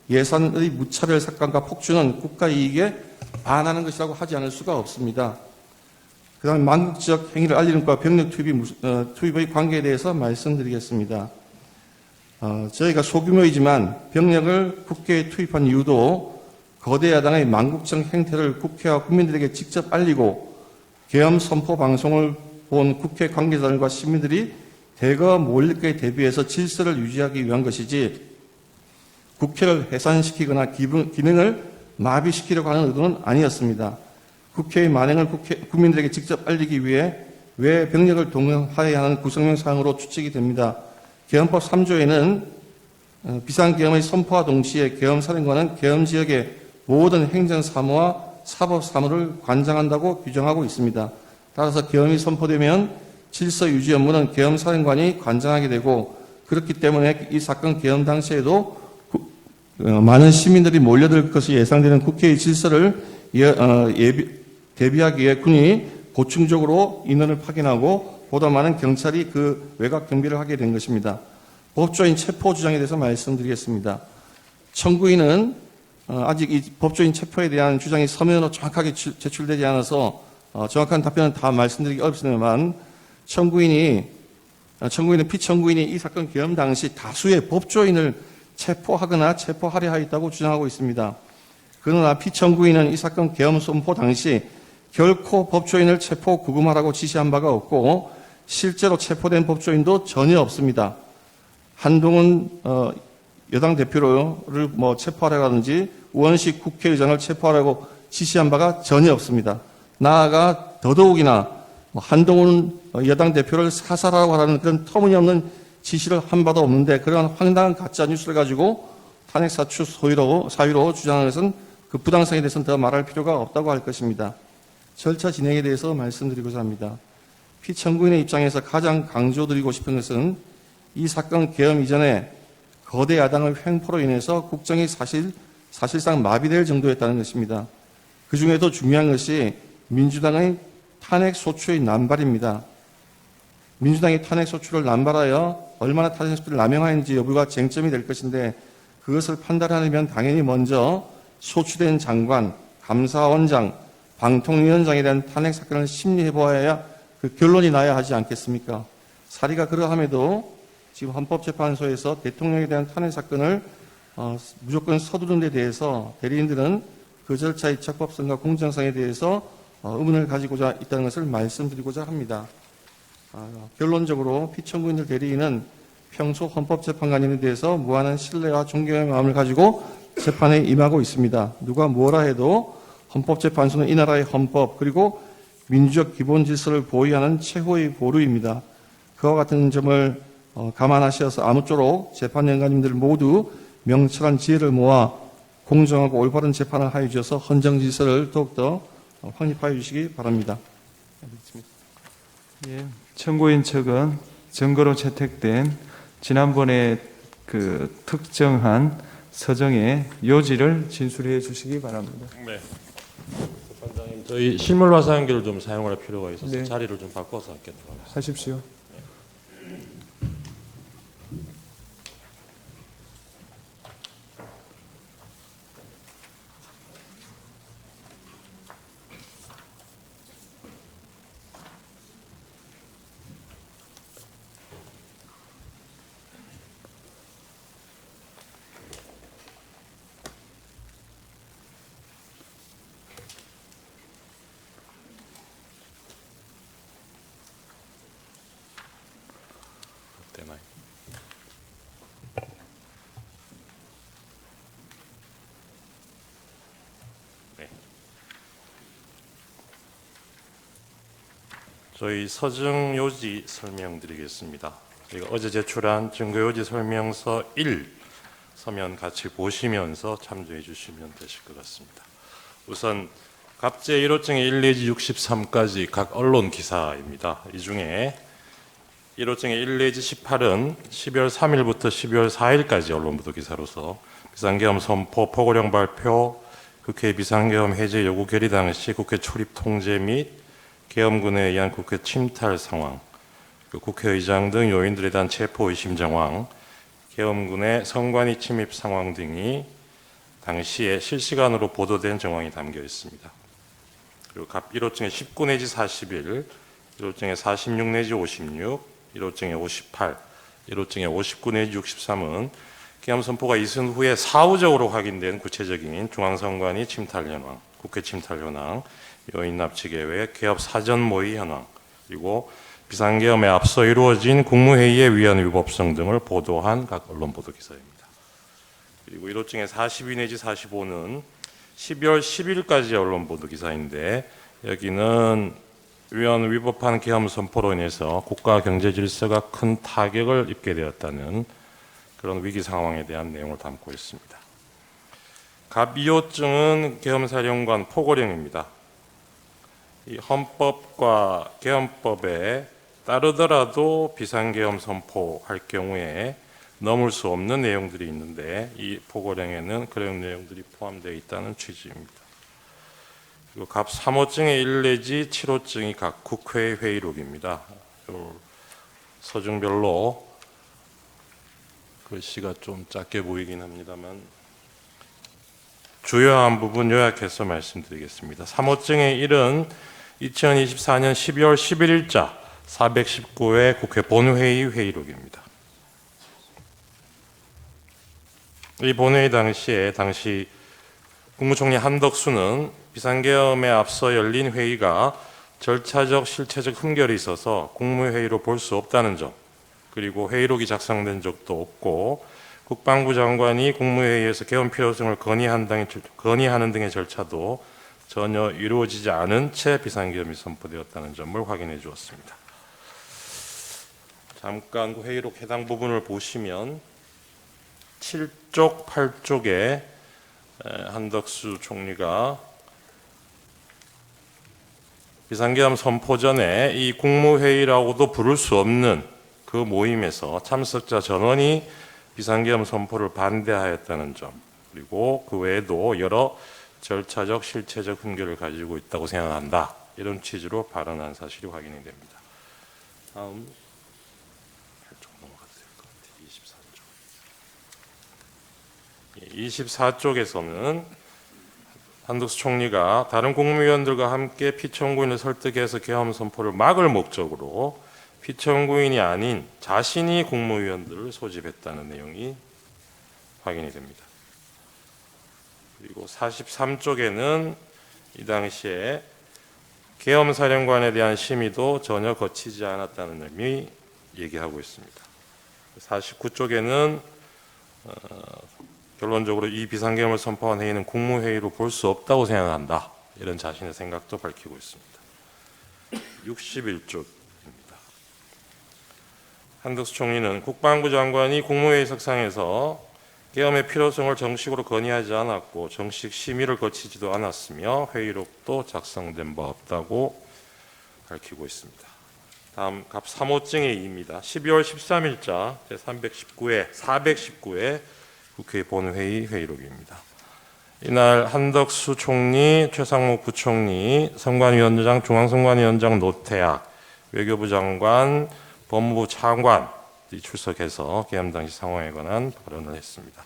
예산의 무차별 삭감과 폭주는 국가 이익에 반하는 것이라고 하지 않을 수가 없습니다. 그 다음에 망국적 행위를 알리는 것과 병력 투입의 관계에 대해서 말씀드리겠습니다. 저희가 소규모이지만 병력을 국회에 투입한 이유도 거대 야당의 망국적 행태를 국회와 국민들에게 직접 알리고 계엄 선포 방송을 본 국회 관계자들과 시민들이 대거 몰릴 것에 대비해서 질서를 유지하기 위한 것이지 국회를 해산시키거나 기능을 마비시키려고 하는 의도는 아니었습니다. 국회의 만행을 국민들에게 직접 알리기 위해 외 병력을 동원하여야 하는 구성명 사항으로 추측이 됩니다. 개헌법 3조에는 비상계엄의 선포와 동시에 계엄사령관은 계엄 지역의 모든 행정사무와 사법사무를 관장한다고 규정하고 있습니다. 따라서 계엄이 선포되면 질서 유지 업무는 계엄사령관이 관장하게 되고, 그렇기 때문에 이 사건 계엄 당시에도 많은 시민들이 몰려들 것이 예상되는 국회의 질서를 대비하기 위해 군이 보충적으로 인원을 파견하고 보다 많은 경찰이 그 외곽 경비를 하게 된 것입니다. 법조인 체포 주장에 대해서 말씀드리겠습니다. 청구인은 아직 이 법조인 체포에 대한 주장이 서면으로 정확하게 제출되지 않아서 정확한 답변은 다 말씀드리기 어렵습니다만, 청구인은 피청구인이 이 사건 계엄 당시 다수의 법조인을 체포하거나 체포하려 하였다고 주장하고 있습니다. 그러나 피청구인은 이 사건 계엄 선포 당시 결코 법조인을 체포 구금하라고 지시한 바가 없고, 실제로 체포된 법조인도 전혀 없습니다. 한동훈 여당 대표를 체포하라든지 우원식 국회의장을 체포하라고 지시한 바가 전혀 없습니다. 나아가 더더욱이나 한동훈 여당 대표를 사살하라고 하는 그런 터무니없는 지시를 한 바도 없는데, 그러한 황당한 가짜 뉴스를 가지고 탄핵 사추 사유로 주장하는 것은 그 부당성에 대해서는 더 말할 필요가 없다고 할 것입니다. 절차 진행에 대해서 말씀드리고자 합니다. 피청구인의 입장에서 가장 강조드리고 싶은 것은 이 사건 계엄 이전에 거대 야당의 횡포로 인해서 국정이 사실상 마비될 정도였다는 것입니다. 그 중에도 중요한 것이 민주당의 탄핵 소추의 남발입니다. 민주당이 탄핵 소추를 남발하여 얼마나 탄핵 소추를 남용하는지 여부가 쟁점이 될 것인데, 그것을 판단하려면 당연히 먼저 소추된 장관, 감사원장, 방통위원장에 대한 탄핵 사건을 심리해 보아야 그 결론이 나야 하지 않겠습니까? 사리가 그러함에도 지금 헌법재판소에서 대통령에 대한 탄핵 사건을 무조건 서두른 데 대해서 대리인들은 그 절차의 적법성과 공정성에 대해서 의문을 가지고자 있다는 것을 말씀드리고자 합니다. 결론적으로 피청구인들 대리인은 평소 헌법재판관인에 대해서 무한한 신뢰와 존경의 마음을 가지고 재판에 임하고 있습니다. 누가 뭐라 해도 헌법재판소는 이 나라의 헌법 그리고 민주적 기본 질서를 보위하는 최고의 보루입니다. 그와 같은 점을 감안하셔서 아무쪼록 재판연관님들 모두 명철한 지혜를 모아 공정하고 올바른 재판을 하여 주셔서 헌정 질서를 더욱더 확립하여 주시기 바랍니다. 예, 청구인 측은 증거로 채택된 지난번에 그 특정한 서정의 요지를 진술해 주시기 바랍니다. 네. 재판장님, 저희 실물 화상기를 좀 사용할 필요가 있어서 네. 자리를 좀 바꿔서 하겠습니다. 하십시오. 되나요? 네. 저희 서증 요지 설명드리겠습니다. 저희가 어제 제출한 증거 요지 설명서 1 서면 같이 보시면서 참조해 주시면 되실 것 같습니다. 우선 갑제 1호증의 1 내지 63까지 각 언론 기사입니다. 이 중에 1호증의 1 내지 18은 12월 3일부터 12월 4일까지 언론 보도 기사로서 비상계엄 선포, 포고령 발표, 국회 비상계엄 해제 요구 결의 당시 국회 출입 통제 및 계엄군에 의한 국회 침탈 상황, 국회의장 등 요인들에 대한 체포 의심 정황, 계엄군의 선관위 침입 상황 등이 당시에 실시간으로 보도된 정황이 담겨 있습니다. 그리고 갑 1호증의 19 내지 41, 1호증의 46 내지 56, 1호증의 58, 1호증의 59 내지 63은 계엄 선포가 있은 후에 사후적으로 확인된 구체적인 중앙선관위 침탈 현황, 국회 침탈 현황, 요인 납치 계획, 개업 사전 모의 현황, 그리고 비상계엄에 앞서 이루어진 국무회의의 위헌 위법성 등을 보도한 각 언론 보도 기사입니다. 그리고 1호증의 42 내지 45는 12월 10일까지 언론 보도 기사인데, 여기는 위헌 위법한 계엄 선포로 인해서 국가 경제 질서가 큰 타격을 입게 되었다는 그런 위기 상황에 대한 내용을 담고 있습니다. 갑 2호증은 계엄사령관 포고령입니다. 이 헌법과 계엄법에 따르더라도 비상계엄 선포할 경우에 넘을 수 없는 내용들이 있는데 이 포고령에는 그런 내용들이 포함되어 있다는 취지입니다. 그리고 갑 3호증의 1 내지 7호증이 각 국회 회의록입니다. 서중별로 글씨가 좀 작게 보이긴 합니다만 주요한 부분 요약해서 말씀드리겠습니다. 3호증의 1은 2024년 12월 11일자 419회 국회 본회의 회의록입니다. 이 본회의 당시에 당시 국무총리 한덕수는 비상계엄에 앞서 열린 회의가 절차적 실체적 흠결이 있어서 국무회의로 볼 수 없다는 점, 그리고 회의록이 작성된 적도 없고 국방부 장관이 국무회의에서 계엄 필요성을 건의하는 등의 절차도 전혀 이루어지지 않은 채 비상계엄이 선포되었다는 점을 확인해 주었습니다. 잠깐 그 회의록 해당 부분을 보시면 7쪽, 8쪽에 한덕수 총리가 비상계엄 선포 전에 이 국무회의라고도 부를 수 없는 그 모임에서 참석자 전원이 비상계엄 선포를 반대하였다는 점, 그리고 그 외에도 여러 절차적, 실체적 흠결을 가지고 있다고 생각한다, 이런 취지로 발언한 사실이 확인이 됩니다. 다음 8쪽 넘어가도 될 것 같아요. 24쪽에서는 한덕수 총리가 다른 국무위원들과 함께 피청구인을 설득해서 계엄 선포를 막을 목적으로 피청구인이 아닌 자신이 국무위원들을 소집했다는 내용이 확인이 됩니다. 그리고 43쪽에는 이 당시에 계엄사령관에 대한 심의도 전혀 거치지 않았다는 의미 얘기하고 있습니다. 49쪽에는 결론적으로 이 비상계엄을 선포한 회의는 국무회의로 볼 수 없다고 생각한다, 이런 자신의 생각도 밝히고 있습니다. 61쪽입니다. 한덕수 총리는 국방부 장관이 국무회의 석상에서 계엄의 필요성을 정식으로 건의하지 않았고 정식 심의를 거치지도 않았으며 회의록도 작성된 바 없다고 밝히고 있습니다. 다음 갑 3호증의 2입니다. 12월 13일자 제319회 419회 국회 본회의 회의록입니다. 이날 한덕수 총리, 최상목 부총리, 선관위원장, 중앙선관위원장 노태악, 외교부 장관, 법무부 차관이 출석해서 계엄 당시 상황에 관한 발언을 했습니다.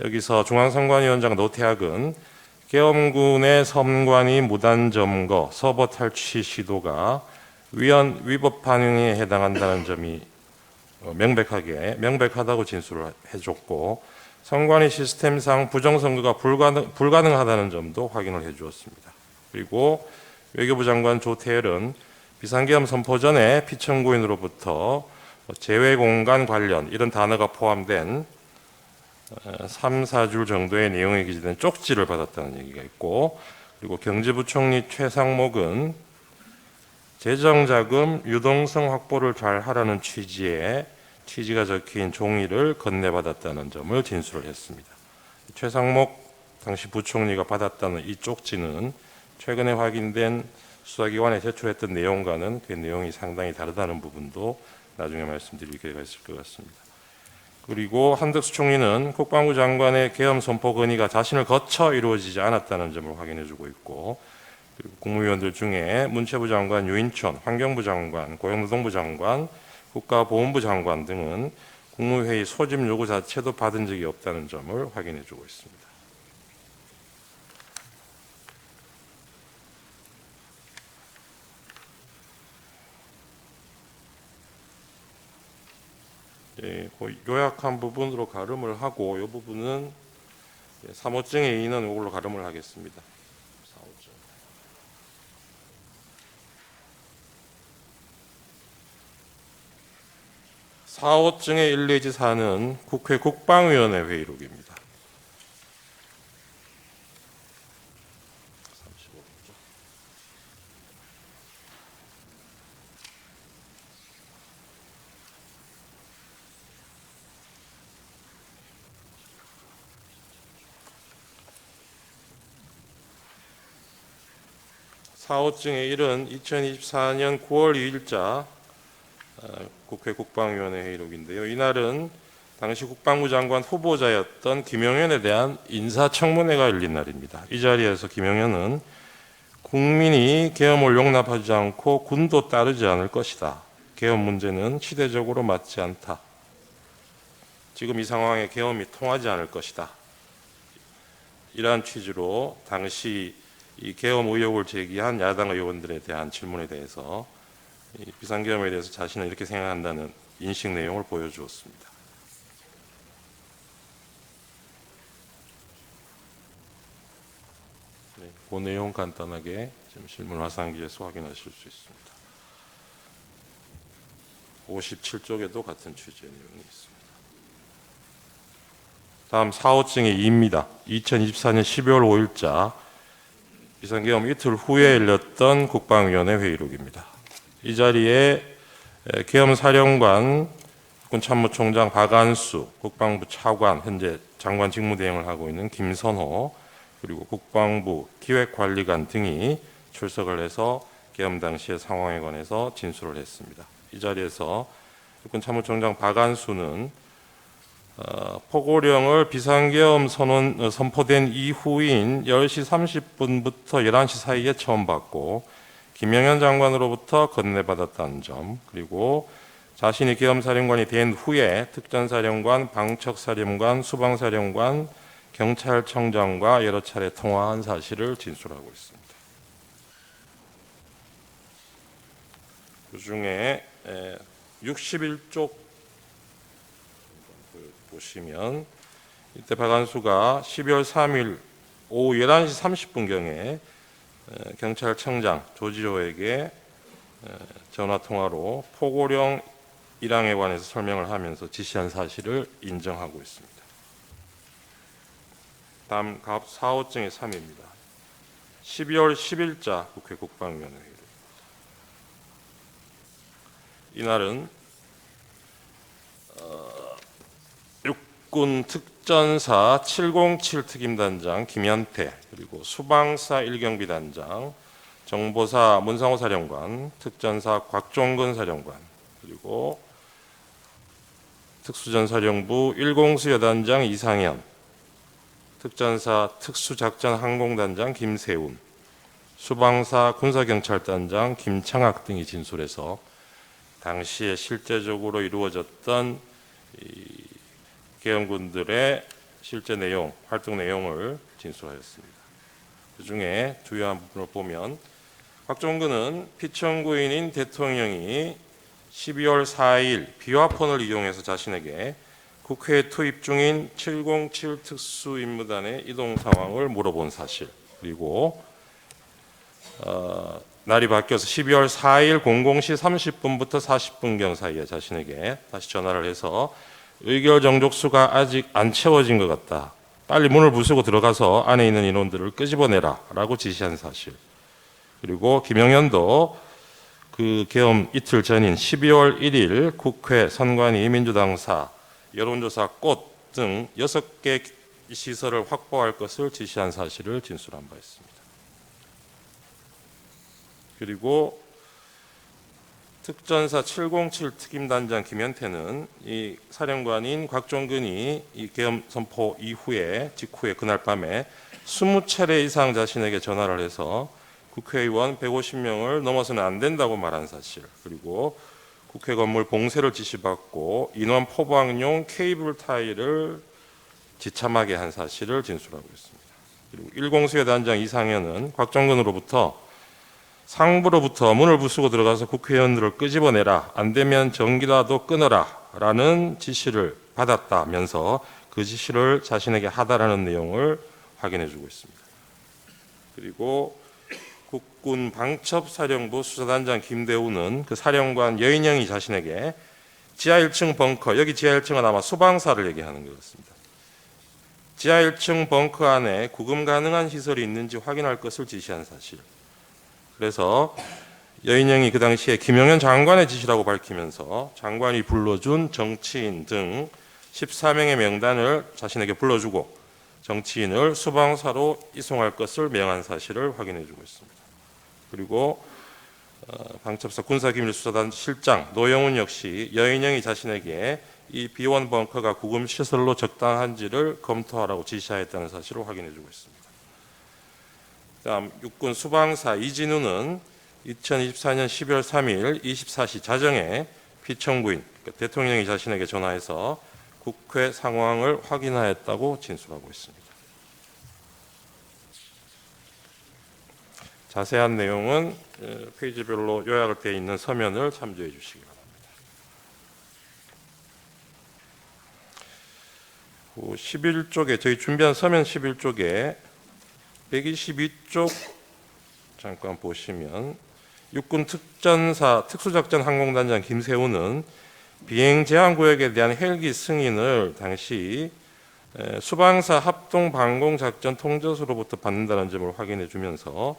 여기서 중앙선관위원장 노태악은 계엄군의 선관위 무단 점거, 서버 탈취 시도가 위법 반응에 해당한다는 점이 명백하다고 진술을 해줬고, 선관위 시스템상 부정선거가 불가능하다는 점도 확인을 해주었습니다. 그리고 외교부 장관 조태열은 비상계엄 선포 전에 피청구인으로부터 재외공간 관련 이런 단어가 포함된 3, 4줄 정도의 내용이 기재된 쪽지를 받았다는 얘기가 있고, 그리고 경제부총리 최상목은 재정자금 유동성 확보를 잘 하라는 취지가 적힌 종이를 건네받았다는 점을 진술을 했습니다. 최상목 당시 부총리가 받았다는 이 쪽지는 최근에 확인된 수사기관에 제출했던 내용과는 그 내용이 상당히 다르다는 부분도 나중에 말씀드릴 기회가 있을 것 같습니다. 그리고 한덕수 총리는 국방부 장관의 계엄 선포 건의가 자신을 거쳐 이루어지지 않았다는 점을 확인해주고 있고, 그리고 국무위원들 중에 문체부 장관 유인촌, 환경부 장관, 고용노동부 장관, 국가보훈부 장관 등은 국무회의 소집 요구 자체도 받은 적이 없다는 점을 확인해주고 있습니다. 예, 그 요약한 부분으로 가름을 하고, 이 부분은 3호증의 2는 이걸로 가름을 하겠습니다. 4호증의 1 내지 4는 국회 국방위원회 회의록입니다. 35쪽. 4호증의 1은 2024년 9월 2일자 국회 국방위원회 회의록인데요. 이날은 당시 국방부 장관 후보자였던 김용현에 대한 인사청문회가 열린 날입니다. 이 자리에서 김용현은 국민이 계엄을 용납하지 않고 군도 따르지 않을 것이다. 계엄 문제는 시대적으로 맞지 않다. 지금 이 상황에 계엄이 통하지 않을 것이다. 이러한 취지로 당시 이 계엄 의혹을 제기한 야당 의원들에 대한 질문에 대해서 이 비상계엄에 대해서 자신은 이렇게 생각한다는 인식 내용을 보여주었습니다. 네, 그 내용 간단하게 지금 실문 화상기에서 확인하실 수 있습니다. 57쪽에도 같은 취지의 내용이 있습니다. 다음 4호증의 2입니다. 2024년 12월 5일자 비상계엄 이틀 후에 열렸던 국방위원회 회의록입니다. 이 자리에 계엄사령관, 국군참모총장 박안수, 국방부 차관, 현재 장관 직무대행을 하고 있는 김선호, 그리고 국방부 기획관리관 등이 출석을 해서 계엄 당시의 상황에 관해서 진술을 했습니다. 이 자리에서 국군참모총장 박안수는 포고령을 비상계엄 선포된 이후인 10시 30분부터 11시 사이에 처음 받고 김영현 장관으로부터 건네받았다는 점, 그리고 자신이 계엄사령관이 된 후에 특전사령관, 방척사령관, 수방사령관, 경찰청장과 여러 차례 통화한 사실을 진술하고 있습니다. 그중에 61쪽 보시면 이때 박안수가 12월 3일 오후 11시 30분경에 경찰청장 조지호에게 전화통화로 포고령 1항에 관해서 설명을 하면서 지시한 사실을 인정하고 있습니다. 다음 4호증의 3입니다. 12월 10일자 국회 국방위원회 회의입니다. 이날은 육군 특전사 707 특임단장 김현태, 그리고 수방사 1경비 단장, 정보사 문상호 사령관, 특전사 곽종근 사령관, 그리고 특수전사령부 1공수여단장 이상현, 특전사 특수작전항공단장 김세운, 수방사 군사경찰단장 김창학 등이 진술해서 당시에 실제적으로 이루어졌던 계엄군들의 실제 내용, 활동 내용을 진술하였습니다. 그중에 주요한 부분을 보면 곽종근은 피청구인인 대통령이 12월 4일 비화폰을 이용해서 자신에게 국회에 투입 중인 707 특수임무단의 이동 상황을 물어본 사실, 그리고 날이 바뀌어서 12월 4일 00시 30분부터 40분경 사이에 자신에게 다시 전화를 해서 의결 정족수가 아직 안 채워진 것 같다. 빨리 문을 부수고 들어가서 안에 있는 인원들을 끄집어내라 라고 지시한 사실. 그리고 김영현도 그 계엄 이틀 전인 12월 1일 국회, 선관위, 민주당사, 여론조사 꽃 등 6개 시설을 확보할 것을 지시한 사실을 진술한 바 있습니다. 그리고 특전사 707 특임단장 김현태는 이 사령관인 곽종근이 이 계엄 선포 이후에 직후에 그날 밤에 20차례 이상 자신에게 전화를 해서 국회의원 150명을 넘어서는 안 된다고 말한 사실, 그리고 국회 건물 봉쇄를 지시받고 인원 포방용 케이블 타이를 지참하게 한 사실을 진술하고 있습니다. 그리고 1공수여 단장 이상현은 곽종근으로부터 상부로부터 문을 부수고 들어가서 국회의원들을 끄집어내라, 안 되면 전기라도 끊어라 라는 지시를 받았다면서 그 지시를 자신에게 하다라는 내용을 확인해 주고 있습니다. 그리고 국군 방첩사령부 수사단장 김대우는 그 사령관 여인영이 자신에게 지하 1층 벙커, 여기 지하 1층은 아마 수방사를 얘기하는 것 같습니다. 지하 1층 벙커 안에 구금 가능한 시설이 있는지 확인할 것을 지시한 사실. 그래서 여인영이 그 당시에 김영현 장관의 지시라고 밝히면서 장관이 불러준 정치인 등 14명의 명단을 자신에게 불러주고 정치인을 수방사로 이송할 것을 명한 사실을 확인해 주고 있습니다. 그리고 방첩사 군사기밀수사단 실장 노영훈 역시 여인영이 자신에게 이 B1 벙커가 구금시설로 적당한지를 검토하라고 지시하였다는 사실을 확인해주고 있습니다. 다음 육군 수방사 이진우는 2024년 12월 3일 24시 자정에 피청구인 그러니까 대통령이 자신에게 전화해서 국회 상황을 확인하였다고 진술하고 있습니다. 자세한 내용은 페이지별로 요약을 되어 있는 서면을 참조해 주시기 바랍니다. 11쪽에 저희 준비한 서면 11쪽에 122쪽 잠깐 보시면 육군 특수작전 항공단장 김세우는 비행 제한 구역에 대한 헬기 승인을 당시 수방사 합동 방공 작전 통제소로부터 받는다는 점을 확인해 주면서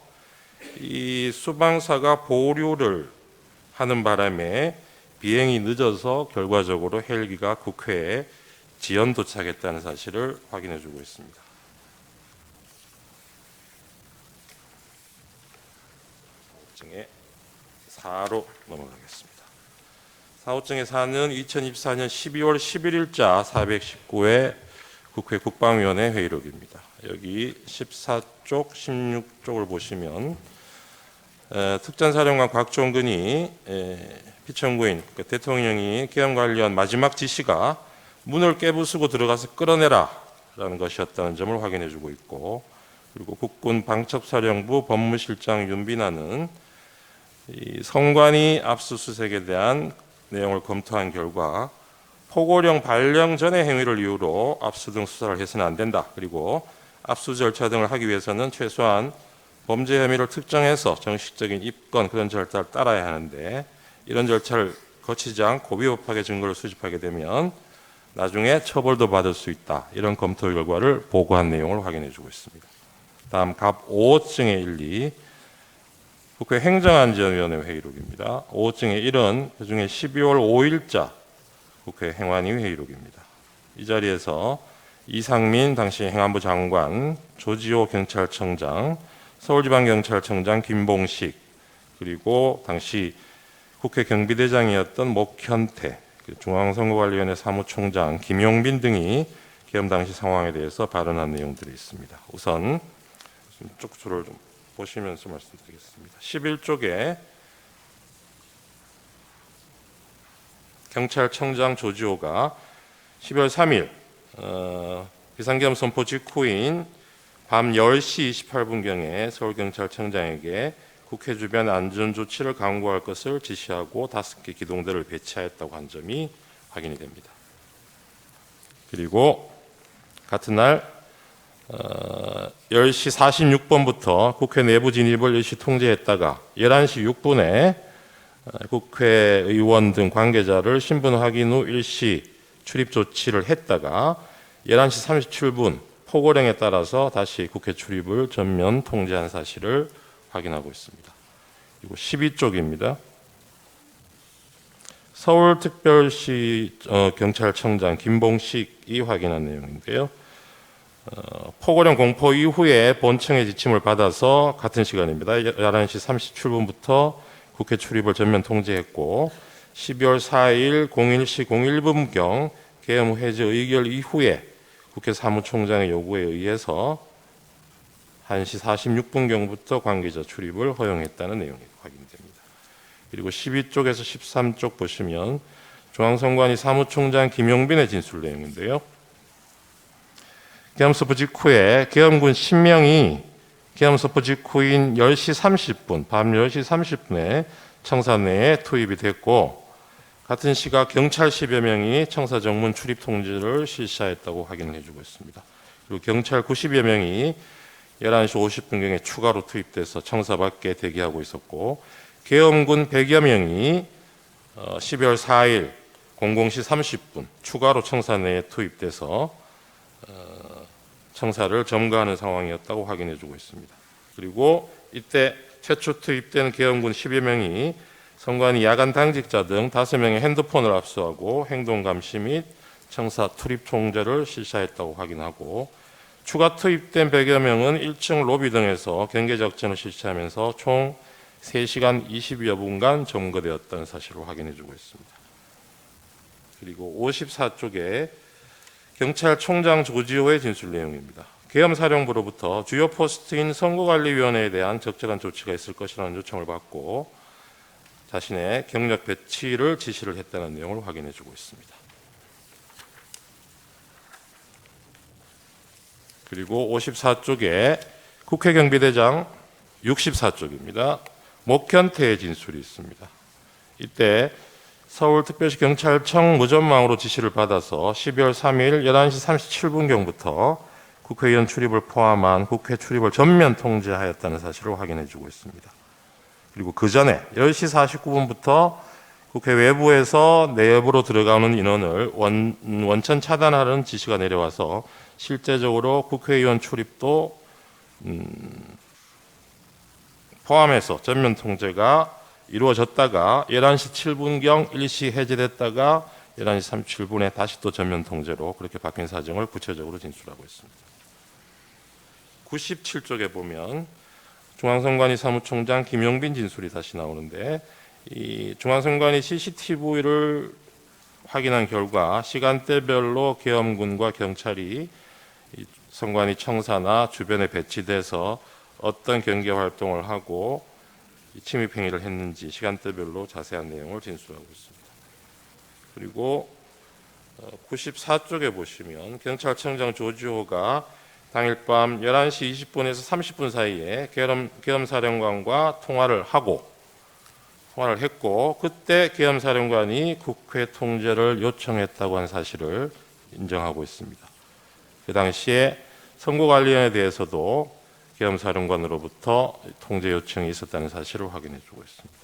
이 수방사가 보류를 하는 바람에 비행이 늦어서 결과적으로 헬기가 국회에 지연 도착했다는 사실을 확인해 주고 있습니다. 사호증의 4로 넘어가겠습니다. 사호증의 4는 2024년 12월 11일자 419회 국회 국방위원회 회의록입니다. 여기 14쪽, 16쪽을 보시면 특전사령관 곽종근이 피청구인 그러니까 대통령이 계엄 관련 마지막 지시가 문을 깨부수고 들어가서 끌어내라 라는 것이었다는 점을 확인해 주고 있고, 그리고 국군 방첩사령부 법무실장 윤빈아는 이 성관이 압수수색에 대한 내용을 검토한 결과 포고령 발령 전의 행위를 이유로 압수 등 수사를 해서는 안 된다. 그리고 압수 절차 등을 하기 위해서는 최소한 범죄 혐의를 특정해서 정식적인 입건 그런 절차를 따라야 하는데 이런 절차를 거치지 않고 위법하게 증거를 수집하게 되면 나중에 처벌도 받을 수 있다. 이런 검토 결과를 보고한 내용을 확인해 주고 있습니다. 다음 갑 5호증의 1, 2 국회 행정안전위원회 회의록입니다. 5호증의 1은 그중에 12월 5일자 국회 행안위 회의록입니다. 이 자리에서 이상민 당시 행안부 장관, 조지호 경찰청장, 서울지방경찰청장 김봉식, 그리고 당시 국회 경비대장이었던 목현태, 중앙선거관리위원회 사무총장 김용빈 등이 계엄 당시 상황에 대해서 발언한 내용들이 있습니다. 우선 쪽수를 좀 보시면서 말씀드리겠습니다. 11쪽에 경찰청장 조지호가 12월 3일 비상계엄 선포 직후인 밤 10시 28분경에 서울경찰청장에게 국회 주변 안전조치를 강구할 것을 지시하고 5개 기동대를 배치하였다고 한 점이 확인이 됩니다. 그리고 같은 날 10시 46분부터 국회 내부 진입을 일시 통제했다가 11시 6분에 국회의원 등 관계자를 신분 확인 후 일시 출입 조치를 했다가 11시 37분 포고령에 따라서 다시 국회 출입을 전면 통제한 사실을 확인하고 있습니다. 그리고 12쪽입니다. 서울특별시 경찰청장 김봉식이 확인한 내용인데요. 포고령 공포 이후에 본청의 지침을 받아서 같은 시간입니다. 11시 37분부터 국회 출입을 전면 통제했고 12월 4일 01시 01분경 계엄 해제 의결 이후에 국회 사무총장의 요구에 의해서 1시 46분경부터 관계자 출입을 허용했다는 내용이 확인됩니다. 그리고 12쪽에서 13쪽 보시면 중앙선관위 사무총장 김용빈의 진술 내용인데요. 계엄 선포 직후에 계엄군 10명이 계엄 선포 직후인 10시 30분, 밤 10시 30분에 청사 내에 투입이 됐고 같은 시각 경찰 10여 명이 청사 정문 출입 통지를 실시하였다고 확인을 해주고 있습니다. 그리고 경찰 90여 명이 11시 50분경에 추가로 투입돼서 청사 밖에 대기하고 있었고 계엄군 100여 명이 12월 4일 00시 30분 추가로 청사 내에 투입돼서 청사를 점거하는 상황이었다고 확인해주고 있습니다. 그리고 이때 최초 투입된 계엄군 10여 명이 선관위 야간 당직자 등 5명의 핸드폰을 압수하고 행동 감시 및 청사 출입 통제를 실시했다고 확인하고 추가 투입된 100여 명은 1층 로비 등에서 경계 작전을 실시하면서 총 3시간 20여 분간 점거되었다는 사실을 확인해주고 있습니다. 그리고 54쪽에 경찰총장 조지호의 진술 내용입니다. 계엄사령부로부터 주요 포스트인 선거관리위원회에 대한 적절한 조치가 있을 것이라는 요청을 받고 자신의 경력 배치를 지시를 했다는 내용을 확인해주고 있습니다. 그리고 54쪽에 국회경비대장 64쪽입니다. 목현태의 진술이 있습니다. 이때 서울특별시 경찰청 무전망으로 지시를 받아서 12월 3일 11시 37분경부터 국회의원 출입을 포함한 국회 출입을 전면 통제하였다는 사실을 확인해주고 있습니다. 그리고 그 전에 10시 49분부터 국회 외부에서 내부로 들어가는 인원을 원천 차단하는 지시가 내려와서 실제적으로 국회의원 출입도 포함해서 전면 통제가 이루어졌다가 11시 7분경 일시 해제됐다가 11시 37분에 다시 또 전면 통제로 그렇게 바뀐 사정을 구체적으로 진술하고 있습니다. 97쪽에 보면 중앙선관위 사무총장 김용빈 진술이 다시 나오는데 이 중앙선관위 CCTV를 확인한 결과 시간대별로 계엄군과 경찰이 이 선관위 청사나 주변에 배치돼서 어떤 경계 활동을 하고 침입 행위를 했는지 시간대별로 자세한 내용을 진술하고 있습니다. 그리고 94쪽에 보시면 경찰청장 조지호가 당일 밤 11시 20분에서 30분 사이에 계엄사령관과 통화를 했고 그때 계엄사령관이 국회 통제를 요청했다고 한 사실을 인정하고 있습니다. 그 당시에 선거관리위원회에 대해서도 계엄사령관으로부터 통제 요청이 있었다는 사실을 확인해주고 있습니다.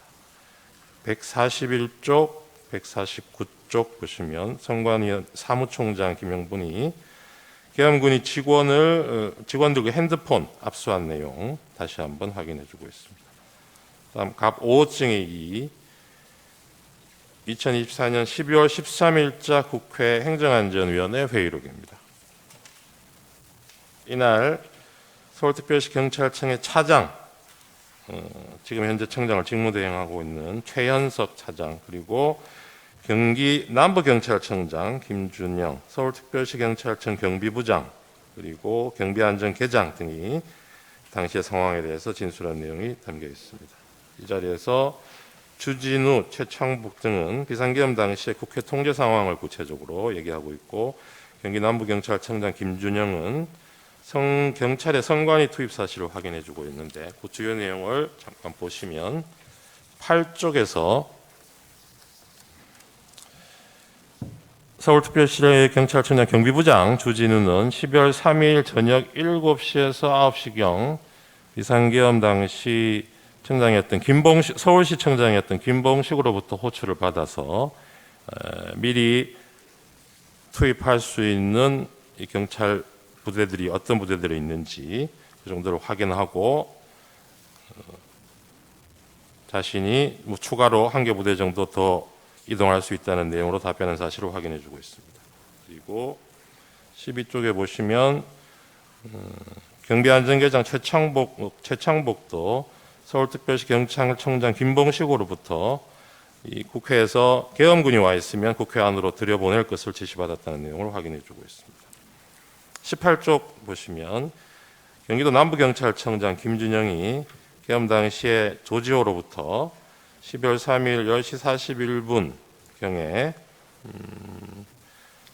141쪽, 149쪽 보시면 선관위 사무총장 김용분이 계엄군이 직원들과 핸드폰 압수한 내용 다시 한번 확인해주고 있습니다. 다음 갑 5호증의 2024년 12월 13일자 국회 행정안전위원회 회의록입니다. 이날 서울특별시 경찰청의 차장, 지금 현재 청장을 직무대행하고 있는 최현석 차장, 그리고 경기 남부경찰청장 김준영, 서울특별시 경찰청 경비부장, 그리고 경비안전계장 등이 당시의 상황에 대해서 진술한 내용이 담겨 있습니다. 이 자리에서 주진우, 최창북 등은 비상계엄 당시의 국회 통제 상황을 구체적으로 얘기하고 있고 경기 남부경찰청장 김준영은 경찰의 선관위 투입 사실을 확인해주고 있는데 그 주요 내용을 잠깐 보시면 8쪽에서 서울특별시 경찰청장 경비부장 주진우는 12월 3일 저녁 7시에서 9시경 비상계엄 당시 청장이었던 서울시청장이었던 김봉식으로부터 호출을 받아서 미리 투입할 수 있는 이 경찰 부대들이 어떤 부대들이 있는지 그 정도를 확인하고 자신이 추가로 한 개 부대 정도 더 이동할 수 있다는 내용으로 답변한 사실을 확인해주고 있습니다. 그리고 12쪽에 보시면 경비안전계장 최창복도 서울특별시 경찰청장 김봉식으로부터 이 국회에서 계엄군이 와 있으면 국회 안으로 들여보낼 것을 지시받았다는 내용을 확인해주고 있습니다. 18쪽 보시면 경기도 남부경찰청장 김준영이 계엄 당시에 조지호로부터 12월 3일 10시 41분경에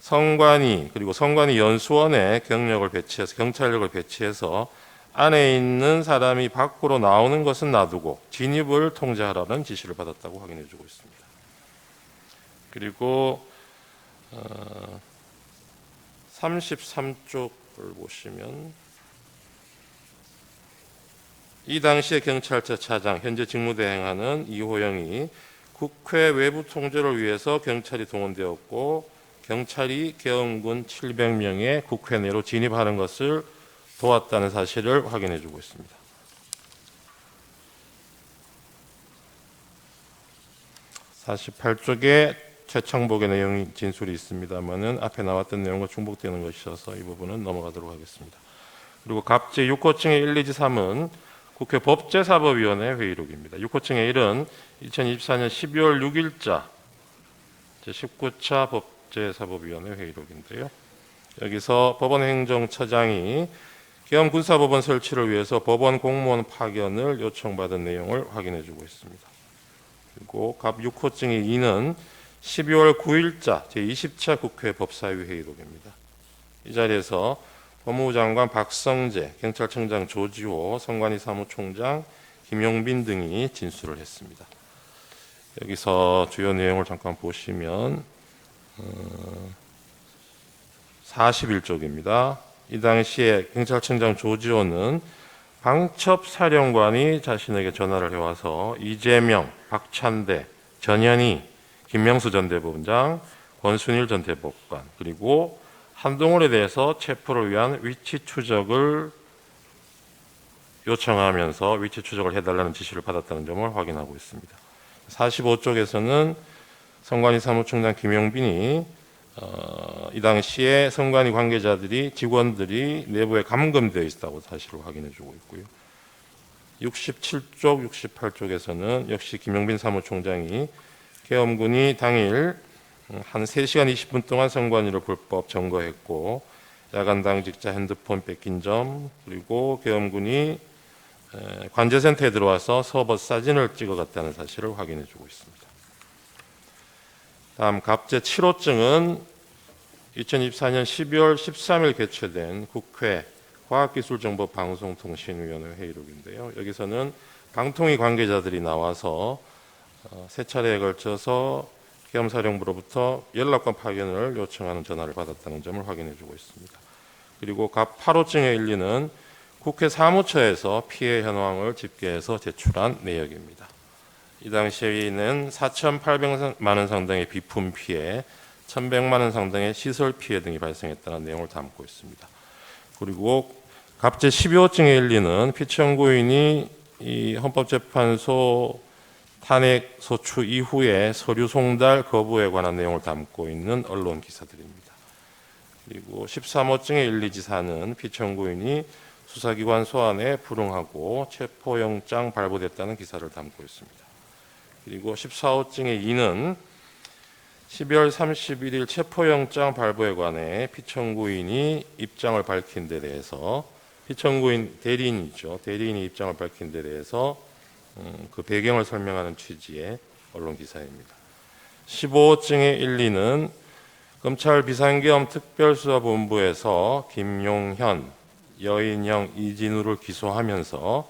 선관위 그리고 선관위 연수원에 경찰력을 배치해서 안에 있는 사람이 밖으로 나오는 것은 놔두고 진입을 통제하라는 지시를 받았다고 확인해주고 있습니다. 그리고 33쪽을 보시면 이 당시의 경찰서 차장 현재 직무대행하는 이호영이 국회 외부 통제를 위해서 경찰이 동원되었고 경찰이 계엄군 700명의 국회 내로 진입하는 것을 도왔다는 사실을 확인해주고 있습니다. 48쪽에 최창복의 내용이 진술이 있습니다만은 앞에 나왔던 내용과 중복되는 것이어서 이 부분은 넘어가도록 하겠습니다. 그리고 갑제 6호층의 1, 2, 3은 국회 법제사법위원회 회의록입니다. 6호증의 1은 2024년 12월 6일자 제19차 법제사법위원회 회의록인데요. 여기서 법원행정처장이 계엄군사법원 설치를 위해서 법원 공무원 파견을 요청받은 내용을 확인해주고 있습니다. 그리고 갑 6호증의 2는 12월 9일자 제20차 국회 법사위 회의록입니다. 이 자리에서 법무부 장관 박성재, 경찰청장 조지호, 선관위 사무총장 김용빈 등이 진술을 했습니다. 여기서 주요 내용을 잠깐 보시면 41쪽입니다. 이 당시에 경찰청장 조지호는 방첩 사령관이 자신에게 전화를 해와서 이재명, 박찬대, 전현희, 김명수 전 대법원장, 권순일 전 대법관 그리고 한동훈에 대해서 체포를 위한 위치 추적을 요청하면서 위치 추적을 해달라는 지시를 받았다는 점을 확인하고 있습니다. 45쪽에서는 선관위 사무총장 김용빈이 이 당시에 선관위 관계자들이 직원들이 내부에 감금되어 있다고 사실을 확인해주고 있고요. 67쪽, 68쪽에서는 역시 김용빈 사무총장이 계엄군이 당일 한 3시간 20분 동안 선관위를 불법 점거했고 야간 당직자 핸드폰 뺏긴 점 그리고 계엄군이 관제센터에 들어와서 서버 사진을 찍어갔다는 사실을 확인해주고 있습니다. 다음 갑제 7호증은 2024년 12월 13일 개최된 국회 과학기술정보방송통신위원회 회의록인데요. 여기서는 방통위 관계자들이 나와서 세 차례에 걸쳐서 계엄사령부로부터 연락관 파견을 요청하는 전화를 받았다는 점을 확인해주고 있습니다. 그리고 갑 8호증의 1리는 국회 사무처에서 피해 현황을 집계해서 제출한 내역입니다. 이 당시에는 4,800만 원 상당의 비품 피해, 1,100만 원 상당의 시설 피해 등이 발생했다는 내용을 담고 있습니다. 그리고 갑제 12호증의 1리는 피청구인이 이 헌법재판소 탄핵 소추 이후에 서류 송달 거부에 관한 내용을 담고 있는 언론 기사들입니다. 그리고 13호증의 1, 2지사는 피청구인이 수사기관 소환에 불응하고 체포영장 발부됐다는 기사를 담고 있습니다. 그리고 14호증의 2는 12월 31일 체포영장 발부에 관해 피청구인이 입장을 밝힌 데 대해서 피청구인 대리인이죠. 대리인이 입장을 밝힌 데 대해서 그 배경을 설명하는 취지의 언론 기사입니다. 15호증의 1, 2는 검찰 비상계엄 특별수사본부에서 김용현, 여인형, 이진우를 기소하면서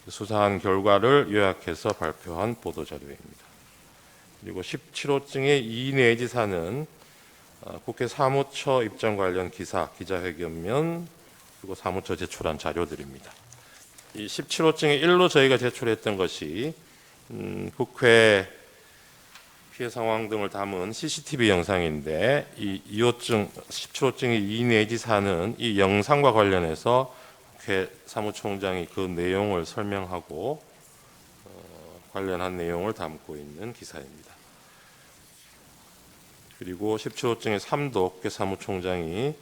수사한 결과를 요약해서 발표한 보도자료입니다. 그리고 17호증의 2 내지 4는 국회 사무처 입장 관련 기사, 기자회견면 그리고 사무처 제출한 자료들입니다. 이 17호증의 1로 저희가 제출했던 것이 국회 피해 상황 등을 담은 CCTV 영상인데 이 2호증, 17호증의 2 내지 4는 이 영상과 관련해서 국회 사무총장이 그 내용을 설명하고 관련한 내용을 담고 있는 기사입니다. 그리고 17호증의 3도 국회 사무총장이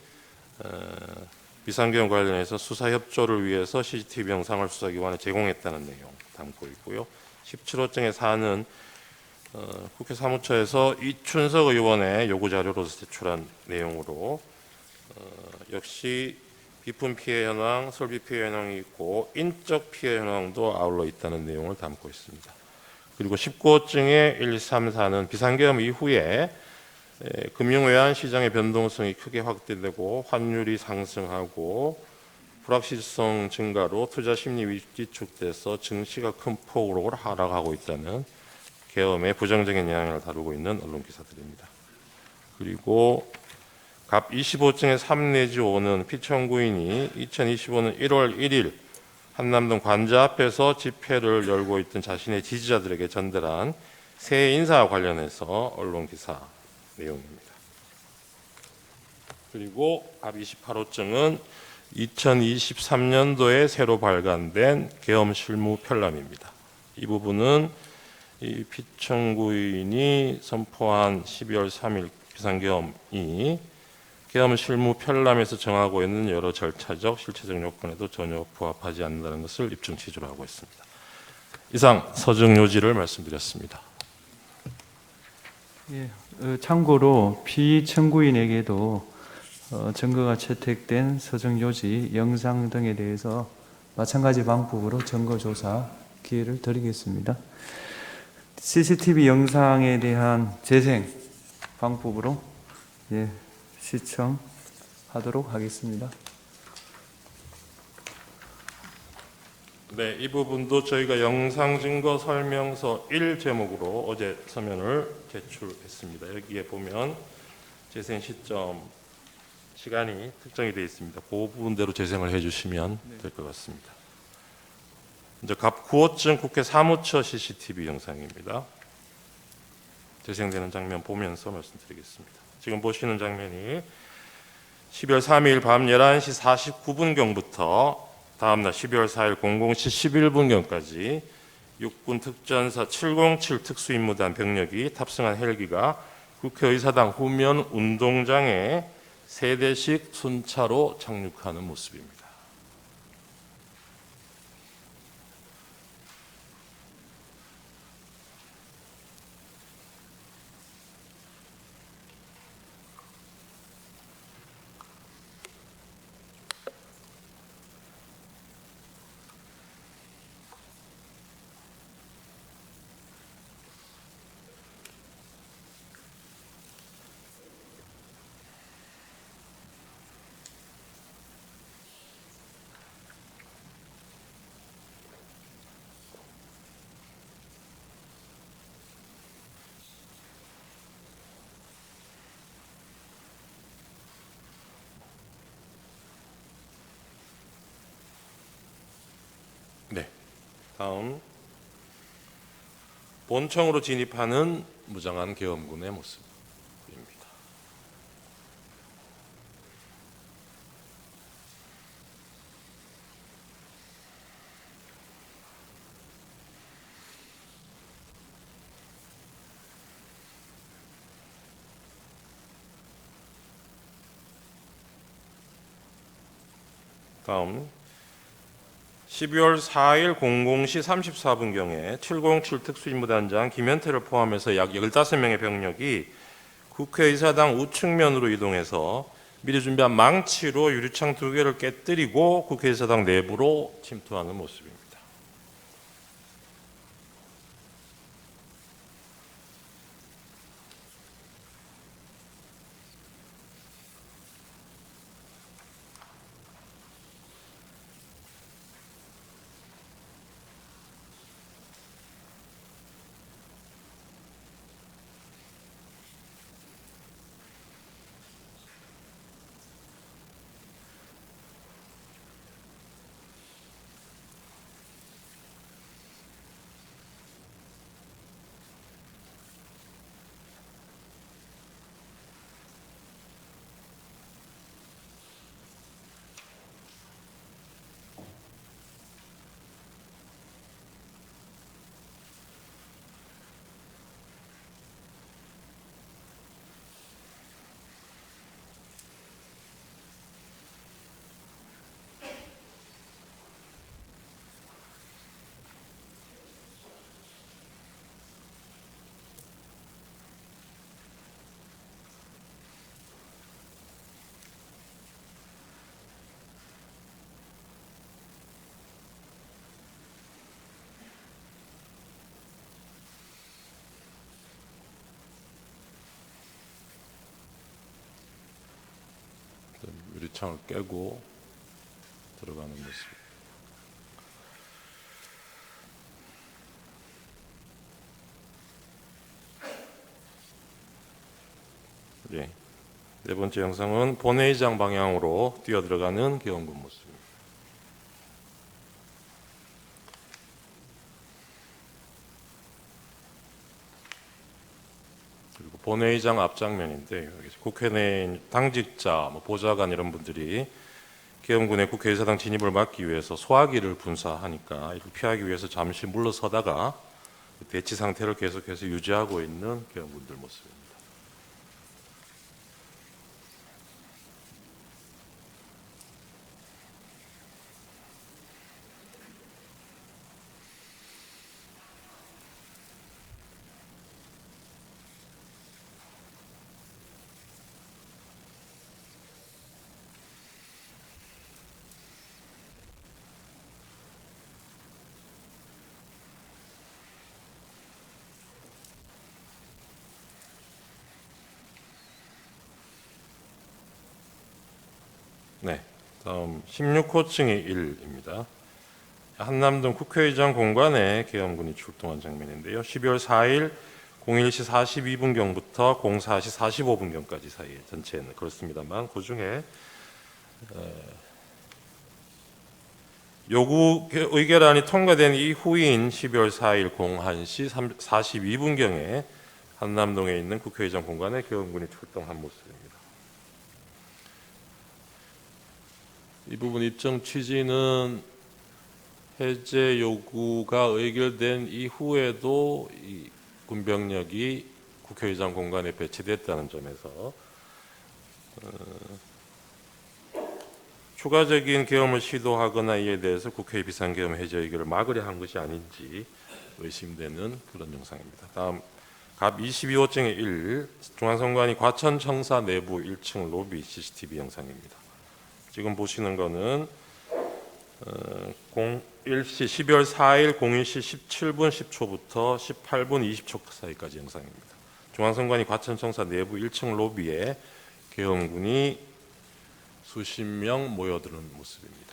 비상계엄 관련해서 수사협조를 위해서 CCTV 영상을 수사기관에 제공했다는 내용 담고 있고요. 17호증의 4는 국회 사무처에서 이춘석 의원의 요구자료로서 제출한 내용으로 역시 비품 피해 현황, 설비 피해 현황이 있고 인적 피해 현황도 아울러 있다는 내용을 담고 있습니다. 그리고 19호증의 1, 3, 4는 비상계엄 이후에 금융외환 시장의 변동성이 크게 확대되고 환율이 상승하고 불확실성 증가로 투자 심리 위축돼서 증시가 큰 폭으로 하락하고 있다는 계엄의 부정적인 영향을 다루고 있는 언론 기사들입니다. 그리고 갑 25층의 3 내지 5는 피청구인이 2025년 1월 1일 한남동 관저 앞에서 집회를 열고 있던 자신의 지지자들에게 전달한 새 인사와 관련해서 언론 기사 내용입니다. 그리고 갑 28호증은 2023년도에 새로 발간된 계엄 실무 편람입니다. 이 부분은 이 피청구인이 선포한 12월 3일 비상계엄이 계엄 실무 편람에서 정하고 있는 여러 절차적, 실체적 요건에도 전혀 부합하지 않는다는 것을 입증 취지로 하고 있습니다. 이상 서정 요지를 말씀드렸습니다. 예, 참고로 피청구인에게도 증거가 채택된 서정 요지, 영상 등에 대해서 마찬가지 방법으로 증거 조사 기회를 드리겠습니다. CCTV 영상에 대한 재생 방법으로 시청하도록 하겠습니다. 네, 이 부분도 저희가 영상 증거 설명서 1 제목으로 어제 서면을 제출했습니다. 여기에 보면 재생 시점 시간이 특정이 되어 있습니다. 그 부분대로 재생을 해주시면 될 것 같습니다. 이제 갑 9호증 국회 사무처 CCTV 영상입니다. 재생되는 장면 보면서 말씀드리겠습니다. 지금 보시는 장면이 12월 3일 밤 11시 49분경부터 다음날 12월 4일 00시 11분경까지 육군 특전사 707 특수임무단 병력이 탑승한 헬기가 국회의사당 후면 운동장에 3대씩 순차로 착륙하는 모습입니다. 네, 다음 본청으로 진입하는 무장한 계엄군의 모습입니다. 다음 12월 4일 00시 34분경에 707 특수임무단장 김현태를 포함해서 약 15명의 병력이 국회의사당 우측면으로 이동해서 미리 준비한 망치로 유리창 2개를 깨뜨리고 국회의사당 내부로 침투하는 모습입니다. 유리창을 깨고 들어가는 모습. 네. 네 번째 영상은 본회의장 방향으로 뛰어 들어가는 계엄군 모습입니다. 그리고 본회의장 앞장면인데 국회 내 당직자, 보좌관 이런 분들이 계엄군의 국회의사당 진입을 막기 위해서 소화기를 분사하니까 이를 피하기 위해서 잠시 물러서다가 대치 상태를 계속해서 유지하고 있는 계엄군들 모습입니다. 네, 다음 16호증이 1입니다. 한남동 국회의장 공간에 계엄군이 출동한 장면인데요. 12월 4일 01시 42분경부터 04시 45분경까지 사이에 전체는 그렇습니다만 그 중에 요구 의결안이 통과된 이후인 12월 4일 01시 42분경에 한남동에 있는 국회의장 공간에 계엄군이 출동한 모습입니다. 이 부분 입정 취지는 해제 요구가 의결된 이후에도 이 군병력이 국회의장 공간에 배치됐다는 점에서 추가적인 계엄을 시도하거나 이에 대해서 국회 비상계엄 해제 의결을 막으려 한 것이 아닌지 의심되는 그런 영상입니다. 다음 갑 22호증의 1 중앙선관위 과천청사 내부 1층 로비 CCTV 영상입니다. 지금 보시는 거는 12월 4일 01시 17분 10초부터 18분 20초 사이까지 영상입니다. 중앙선관위 과천청사 내부 1층 로비에 계엄군이 수십 명 모여드는 모습입니다.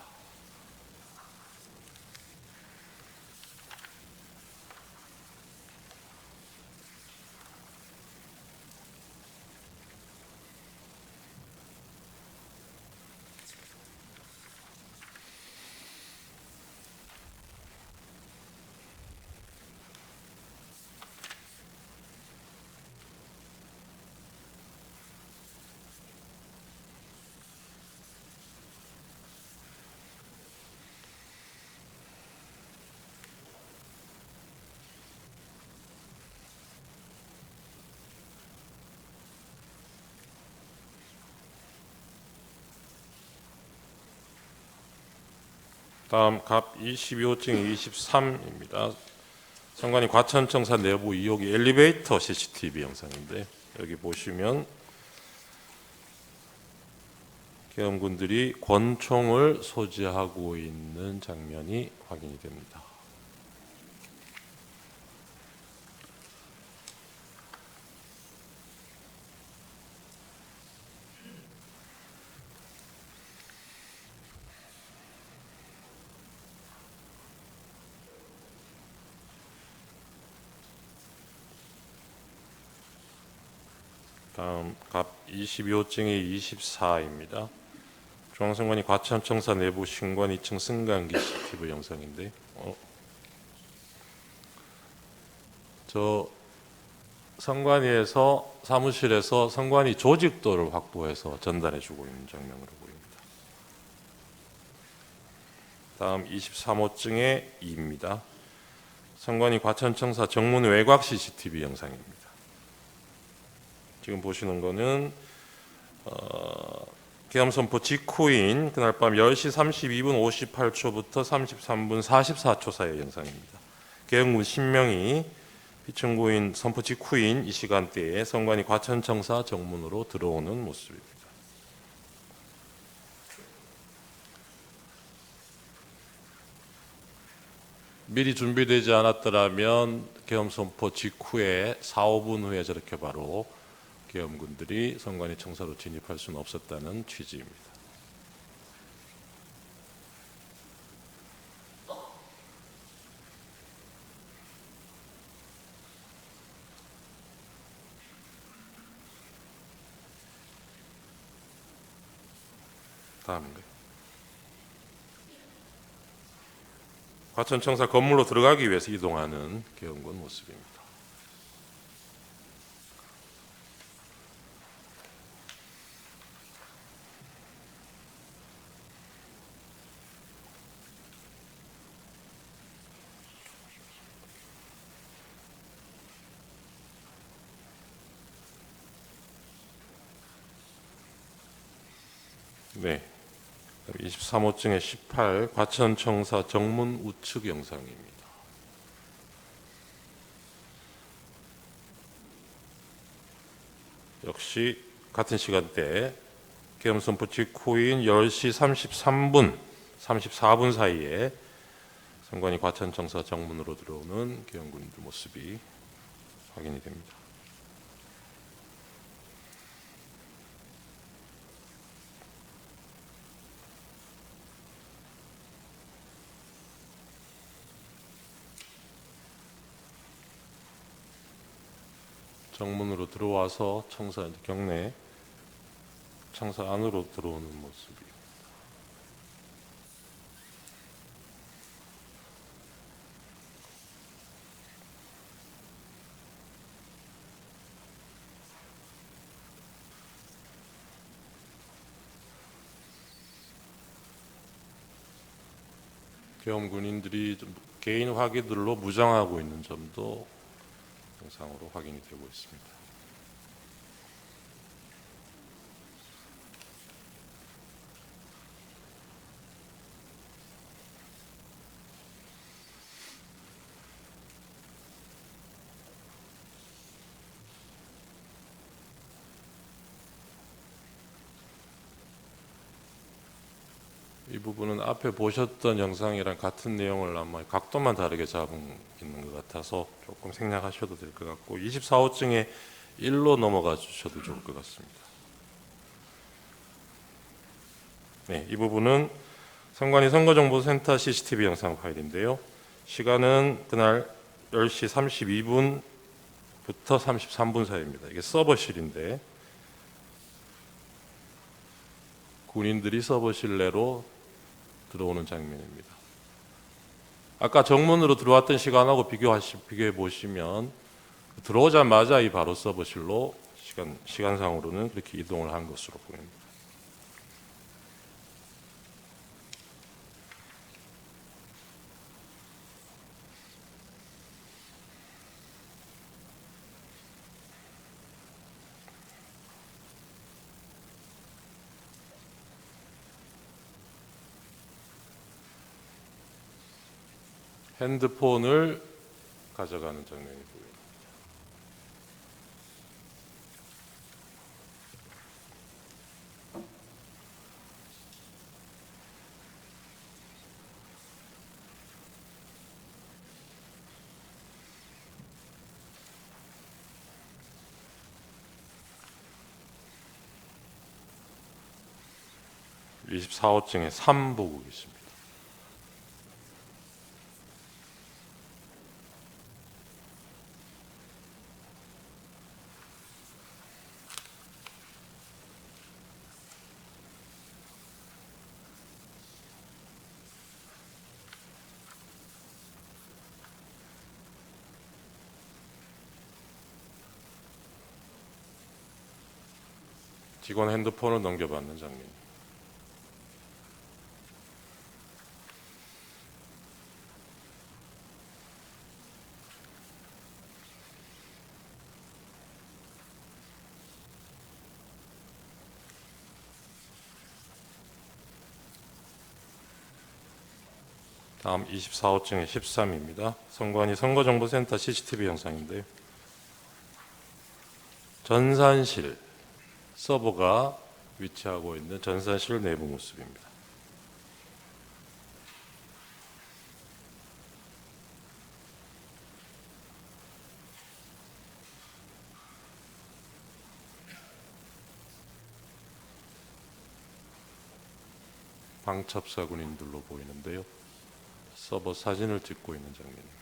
다음 갑 22호증 23입니다. 선관위 과천청사 내부 2호기 엘리베이터 CCTV 영상인데 여기 보시면 계엄군들이 권총을 소지하고 있는 장면이 확인이 됩니다. 다음 갑 22호증이 24입니다. 중앙선관위 과천청사 내부 신관 2층 승강기 CCTV 영상인데 저 선관위에서 사무실에서 선관위 조직도를 확보해서 전달해주고 있는 장면으로 보입니다. 다음 23호증의 2입니다. 선관위 과천청사 정문 외곽 CCTV 영상입니다. 지금 보시는 거는 계엄 선포 직후인 그날 밤 10시 32분 58초부터 33분 44초 사이의 영상입니다. 계엄군 10명이 피청구인 선포 직후인 이 시간대에 선관위 과천청사 정문으로 들어오는 모습입니다. 미리 준비되지 않았더라면 계엄 선포 직후에 4, 5분 후에 저렇게 바로 계엄군들이 선관위 청사로 진입할 수는 없었다는 취지입니다. 다음인가요? 과천청사 건물로 들어가기 위해서 이동하는 계엄군 모습입니다. 네, 23호증의 18 과천청사 정문 우측 영상입니다. 역시 같은 시간대 계엄 선포 직후인 10시 33분 34분 사이에 선관위 과천청사 정문으로 들어오는 계엄군들 모습이 확인이 됩니다. 정문으로 들어와서 청사 경내 청사 안으로 들어오는 모습이. 계엄 군인들이 좀 개인 화기들로 무장하고 있는 점도 영상으로 확인이 되고 있습니다. 이 부분은 앞에 보셨던 영상이랑 같은 내용을 아마 각도만 다르게 잡은 있는 것 같아서 조금 생략하셔도 될 것 같고 24호증에 1로 넘어가 주셔도 좋을 것 같습니다. 네, 이 부분은 선관위 선거정보센터 CCTV 영상 파일인데요. 시간은 그날 10시 32분부터 33분 사이입니다. 이게 서버실인데 군인들이 서버실 내로 들어오는 장면입니다. 아까 정문으로 들어왔던 시간하고 비교해 보시면 들어오자마자 이 바로 서버실로 시간상으로는 그렇게 이동을 한 것으로 보입니다. 핸드폰을 가져가는 장면이 보입니다. (24호증에) 3 보고 있습니다. 직원 핸드폰을 넘겨받는 장면. 다음 24호증의 13입니다. 선관위 선거정보센터 CCTV 영상인데요. 전산실 서버가 위치하고 있는 전산실 내부 모습입니다. 방첩사 군인들로 보이는데요. 서버 사진을 찍고 있는 장면입니다.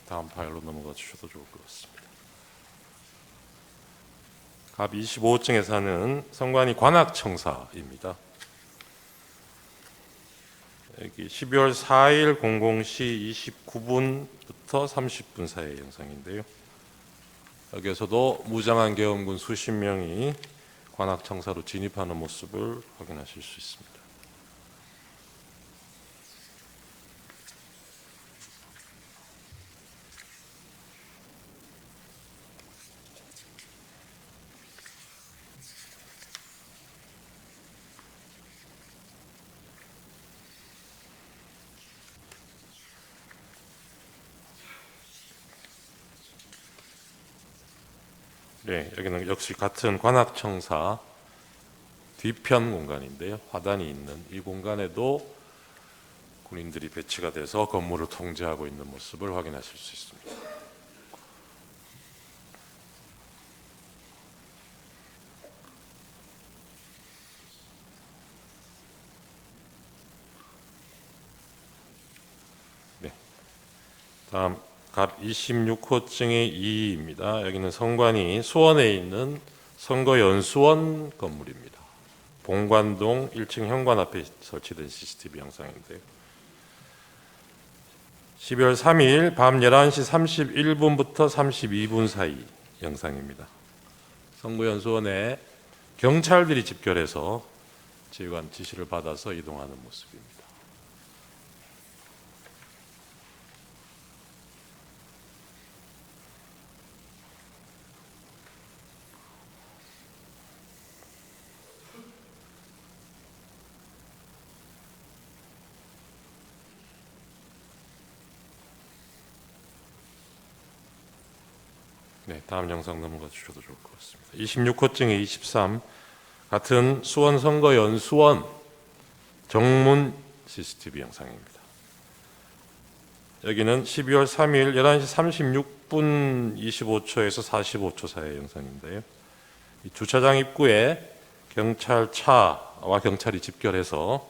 다음 파일로 넘어가 주셔도 좋을 것 같습니다. 갑 25호증에 사는 선관위 관악청사입니다. 여기 12월 4일 00시 29분부터 30분 사이의 영상인데요. 여기에서도 무장한 계엄군 수십 명이 관악청사로 진입하는 모습을 확인하실 수 있습니다. 네, 여기는 역시 같은 관악청사 뒤편 공간인데요. 화단이 있는 이 공간에도 군인들이 배치가 돼서 건물을 통제하고 있는 모습을 확인하실 수 있습니다. 네. 다음 갑 26호증의 2입니다. 여기는 선관위 수원에 있는 선거연수원 건물입니다. 본관동 1층 현관 앞에 설치된 CCTV 영상인데요. 12월 3일 밤 11시 31분부터 32분 사이 영상입니다. 선거연수원에 경찰들이 집결해서 지휘관 지시를 받아서 이동하는 모습입니다. 네, 다음 영상 넘어가 주셔도 좋을 것 같습니다. 26호증의 23 같은 수원 선거연수원 정문 CCTV 영상입니다. 여기는 12월 3일 11시 36분 25초에서 45초 사이의 영상인데요. 이 주차장 입구에 경찰차와 경찰이 집결해서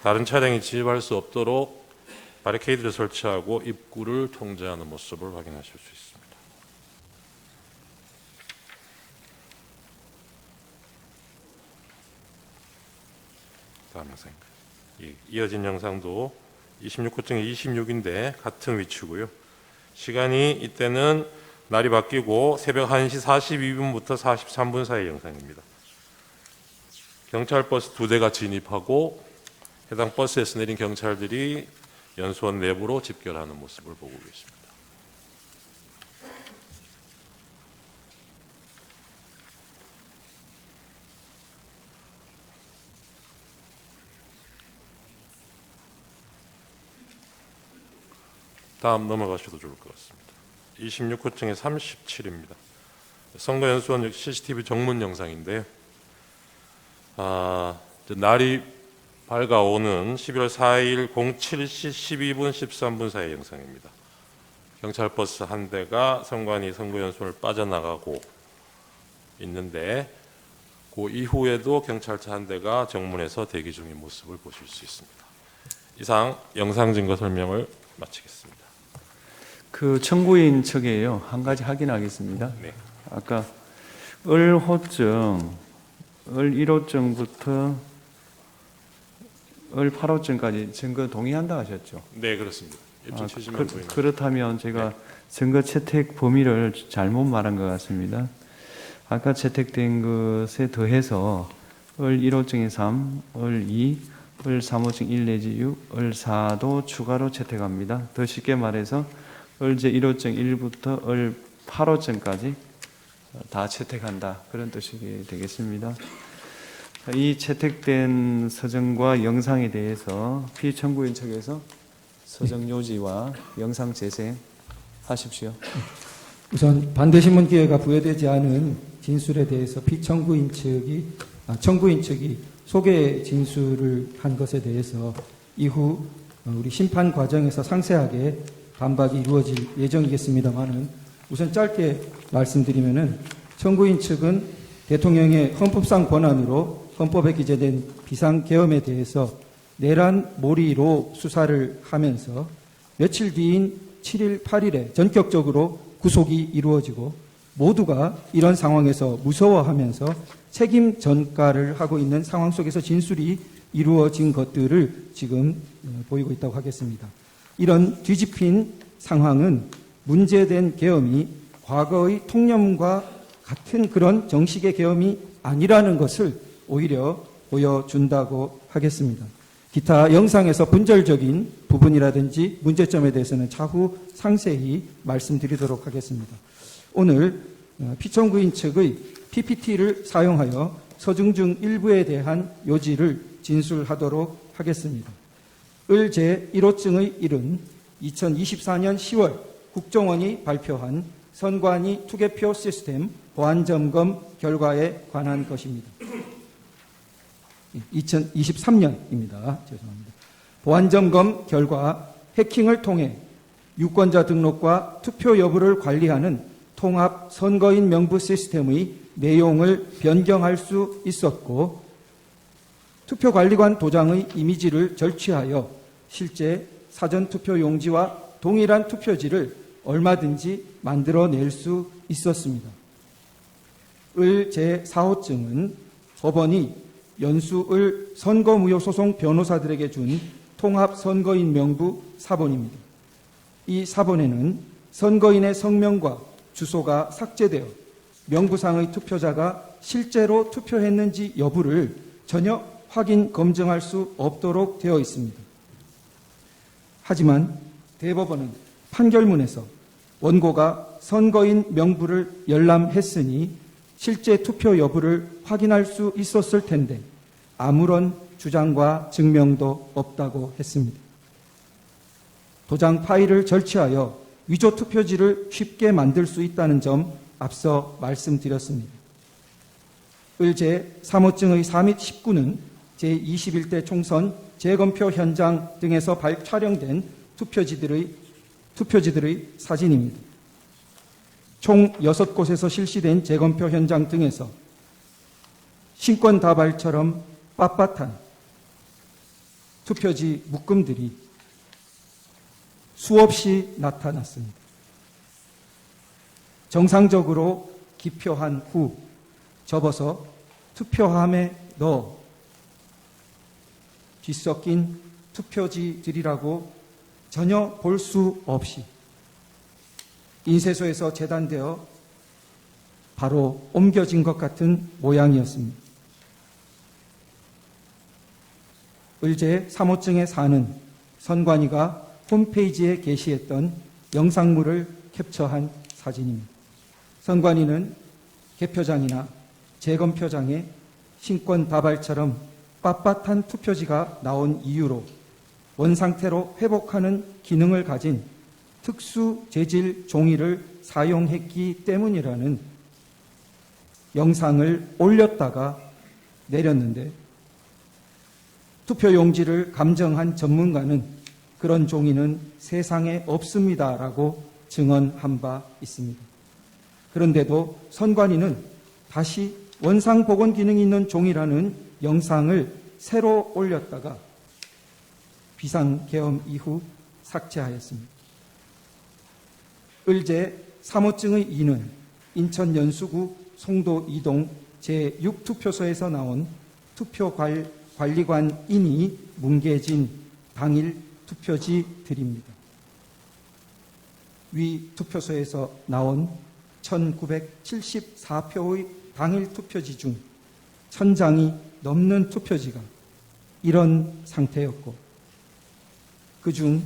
다른 차량이 진입할 수 없도록 바리케이드를 설치하고 입구를 통제하는 모습을 확인하실 수 있습니다. 다음 영상입니다. 이어진 영상도 26호증의 26인데 같은 위치고요. 시간이 이때는 날이 바뀌고 새벽 1시 42분부터 43분 사이 영상입니다. 경찰 버스 2대가 진입하고 해당 버스에서 내린 경찰들이 연수원 내부로 집결하는 모습을 보고 계십니다. 다음 넘어가셔도 좋을 것 같습니다. 26호증의 37입니다. 선거연수원 CCTV 정문 영상인데요. 날이 밝아오는 11월 4일 07시 12분 13분 사이 영상입니다. 경찰버스 한 대가 선관위 선거연수원을 빠져나가고 있는데 그 이후에도 경찰차 한 대가 정문에서 대기 중인 모습을 보실 수 있습니다. 이상 영상 증거 설명을 마치겠습니다. 그 청구인 측에요. 한 가지 확인하겠습니다. 네. 아까 을호증, 을1호증부터 을8호증까지 증거 동의한다 하셨죠? 네, 그렇습니다. 입증 취지만 보입니다. 그렇다면 제가 증거 채택 범위를 잘못 말한 것 같습니다. 아까 채택된 것에 더해서 을1호증의 3, 을2, 을3호증 1 내지 6, 을4도 추가로 채택합니다. 더 쉽게 말해서 을1호증 1부터 을8호증까지 다 채택한다. 그런 뜻이 되겠습니다. 이 채택된 서정과 영상에 대해서 피청구인 측에서 서정 요지와 영상 재생하십시오. 우선 반대신문 기회가 부여되지 않은 진술에 대해서 피청구인 청구인 측이 소개 진술을 한 것에 대해서 이후 우리 심판 과정에서 상세하게 반박이 이루어질 예정이겠습니다만은 우선 짧게 말씀드리면은 청구인 측은 대통령의 헌법상 권한으로 헌법에 기재된 비상계엄에 대해서 내란 몰이로 수사를 하면서 며칠 뒤인 7일, 8일에 전격적으로 구속이 이루어지고 모두가 이런 상황에서 무서워하면서 책임 전가를 하고 있는 상황 속에서 진술이 이루어진 것들을 지금 보이고 있다고 하겠습니다. 이런 뒤집힌 상황은 문제된 계엄이 과거의 통념과 같은 그런 정식의 계엄이 아니라는 것을 오히려 보여준다고 하겠습니다. 기타 영상에서 분절적인 부분이라든지 문제점에 대해서는 차후 상세히 말씀드리도록 하겠습니다. 오늘 피청구인 측의 PPT를 사용하여 서중 중 일부에 대한 요지를 진술하도록 하겠습니다. 을 제1호증의 1은 2024년 10월 국정원이 발표한 선관위 투개표 시스템 보안점검 결과에 관한 것입니다. 2023년입니다. 죄송합니다. 보안점검 결과 해킹을 통해 유권자 등록과 투표 여부를 관리하는 통합 선거인 명부 시스템의 내용을 변경할 수 있었고, 투표관리관 도장의 이미지를 절취하여 실제 사전투표 용지와 동일한 투표지를 얼마든지 만들어낼 수 있었습니다. 을 제4호증은 법원이 연수을 선거무효소송 변호사들에게 준 통합선거인 명부 사본입니다. 이 사본에는 선거인의 성명과 주소가 삭제되어 명부상의 투표자가 실제로 투표했는지 여부를 전혀 확인, 검증할 수 없도록 되어 있습니다. 하지만 대법원은 판결문에서 원고가 선거인 명부를 열람했으니 실제 투표 여부를 확인할 수 있었을 텐데 아무런 주장과 증명도 없다고 했습니다. 도장 파일을 절취하여 위조 투표지를 쉽게 만들 수 있다는 점 앞서 말씀드렸습니다. 을제 3호증의 4 및 19는 제21대 총선 재검표 현장 등에서 촬영된 투표지들의 사진입니다. 총 6곳에서 실시된 재검표 현장 등에서 신권다발처럼 빳빳한 투표지 묶음들이 수없이 나타났습니다. 정상적으로 기표한 후 접어서 투표함에 넣어 뒤섞인 투표지들이라고 전혀 볼 수 없이 인쇄소에서 재단되어 바로 옮겨진 것 같은 모양이었습니다. 을제 3호증의 4는 선관위가 홈페이지에 게시했던 영상물을 캡처한 사진입니다. 선관위는 개표장이나 재검표장에 신권다발처럼 빳빳한 투표지가 나온 이유로 원상태로 회복하는 기능을 가진 특수 재질 종이를 사용했기 때문이라는 영상을 올렸다가 내렸는데, 투표용지를 감정한 전문가는 그런 종이는 세상에 없습니다라고 증언한 바 있습니다. 그런데도 선관위는 다시 원상 복원 기능이 있는 종이라는 영상을 새로 올렸다가 비상계엄 이후 삭제하였습니다. 을제 3호증의 2는 인천 연수구 송도 2동 제6투표소에서 나온 투표관리관인이 뭉개진 당일 투표지들입니다. 위 투표소에서 나온 1974표의 당일 투표지 중 1000장이 넘는 투표지가 이런 상태였고, 그중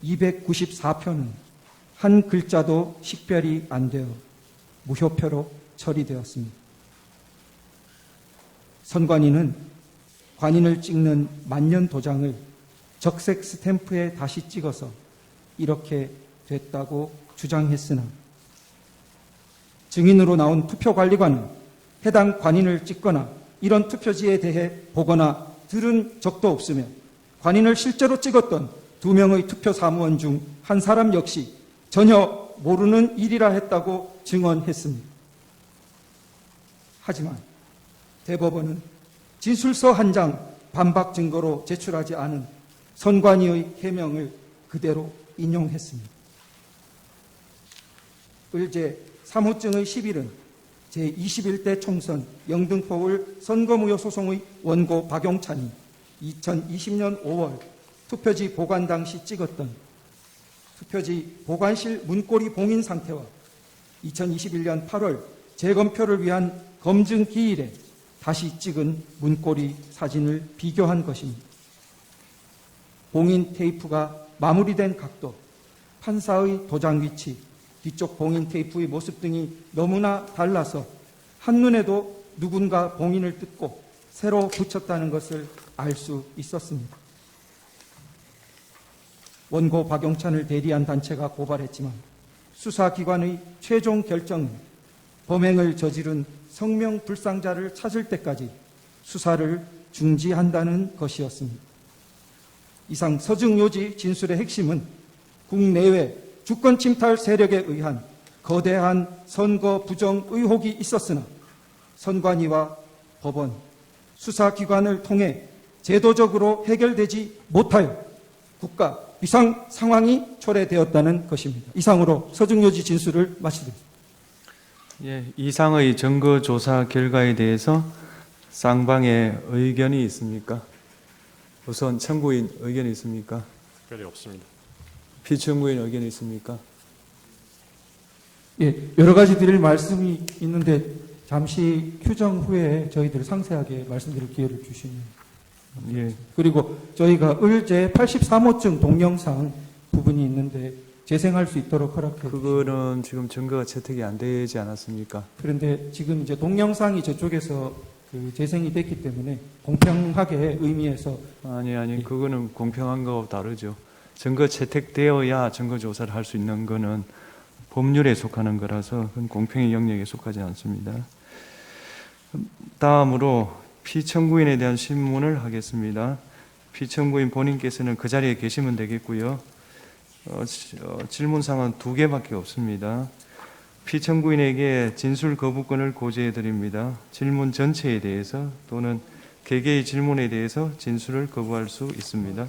294표는 한 글자도 식별이 안 되어 무효표로 처리되었습니다. 선관위는 관인을 찍는 만년 도장을 적색 스탬프에 다시 찍어서 이렇게 됐다고 주장했으나, 증인으로 나온 투표관리관은 해당 관인을 찍거나 이런 투표지에 대해 보거나 들은 적도 없으며, 관인을 실제로 찍었던 2명의 투표사무원 중 한 사람 역시 전혀 모르는 일이라 했다고 증언했습니다. 하지만 대법원은 진술서 한 장 반박 증거로 제출하지 않은 선관위의 해명을 그대로 인용했습니다. 을제 3호증의 11은 제21대 총선 영등포을 선거무효 소송의 원고 박용찬이 2020년 5월 투표지 보관 당시 찍었던 투표지 보관실 문고리 봉인 상태와 2021년 8월 재검표를 위한 검증 기일에 다시 찍은 문고리 사진을 비교한 것입니다. 봉인 테이프가 마무리된 각도, 판사의 도장 위치, 뒤쪽 봉인 테이프의 모습 등이 너무나 달라서 한눈에도 누군가 봉인을 뜯고 새로 붙였다는 것을 알 수 있었습니다. 원고 박용찬을 대리한 단체가 고발했지만 수사기관의 최종 결정은 범행을 저지른 성명불상자를 찾을 때까지 수사를 중지한다는 것이었습니다. 이상 서증요지 진술의 핵심은 국내외 주권 침탈 세력에 의한 거대한 선거 부정 의혹이 있었으나 선관위와 법원, 수사기관을 통해 제도적으로 해결되지 못하여 국가 비상 상황이 초래되었다는 것입니다. 이상으로 서증요지 진술을 마치겠습니다. 예, 이상의 증거 조사 결과에 대해서 쌍방의 의견이 있습니까? 우선 청구인 의견이 있습니까? 특별히 없습니다. 피청구인 의견이 있습니까? 예, 여러 가지 드릴 말씀이 있는데 잠시 휴정 후에 저희들 상세하게 말씀드릴 기회를 주시면. 예, 그리고 저희가 의제 83호증 동영상 부분이 있는데 재생할 수 있도록 허락해 주시면. 그거는 지금 증거가 채택이 안 되지 않았습니까? 그런데 지금 이제 동영상이 저쪽에서 재생이 됐기 때문에 공평하게 의미해서 아니, 그거는 공평한 거하고 다르죠. 증거 채택되어야 증거 조사를 할 수 있는 거는 법률에 속하는 거라서 그건 공평의 영역에 속하지 않습니다. 다음으로 피청구인에 대한 신문을 하겠습니다. 피청구인 본인께서는 그 자리에 계시면 되겠고요. 질문사항은 2개밖에 없습니다. 피청구인에게 진술 거부권을 고지해 드립니다. 질문 전체에 대해서 또는 개개의 질문에 대해서 진술을 거부할 수 있습니다.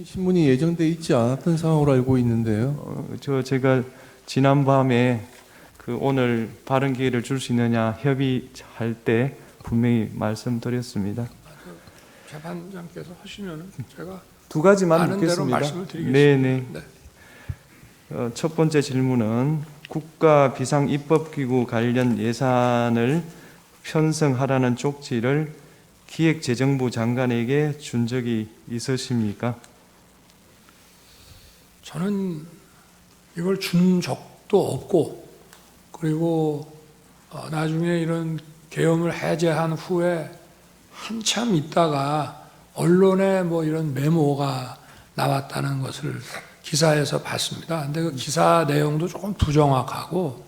신문이 예정돼 있지 않았던 상황으로 알고 있는데요. 제가 지난밤에 오늘 발언 기회를 줄 수 있느냐 협의할 때 분명히 말씀드렸습니다. 재판장께서 하시면 제가 2가지만 아는 대로 묻겠습니다. 말씀을 드리겠습니다. 네네. 네. 첫 번째 질문은 국가 비상입법기구 관련 예산을 편성하라는 쪽지를 기획재정부 장관에게 준 적이 있으십니까? 저는 이걸 준 적도 없고, 그리고 나중에 이런 계엄을 해제한 후에 한참 있다가 언론에 뭐 이런 메모가 나왔다는 것을 기사에서 봤습니다. 근데 그 기사 내용도 조금 부정확하고,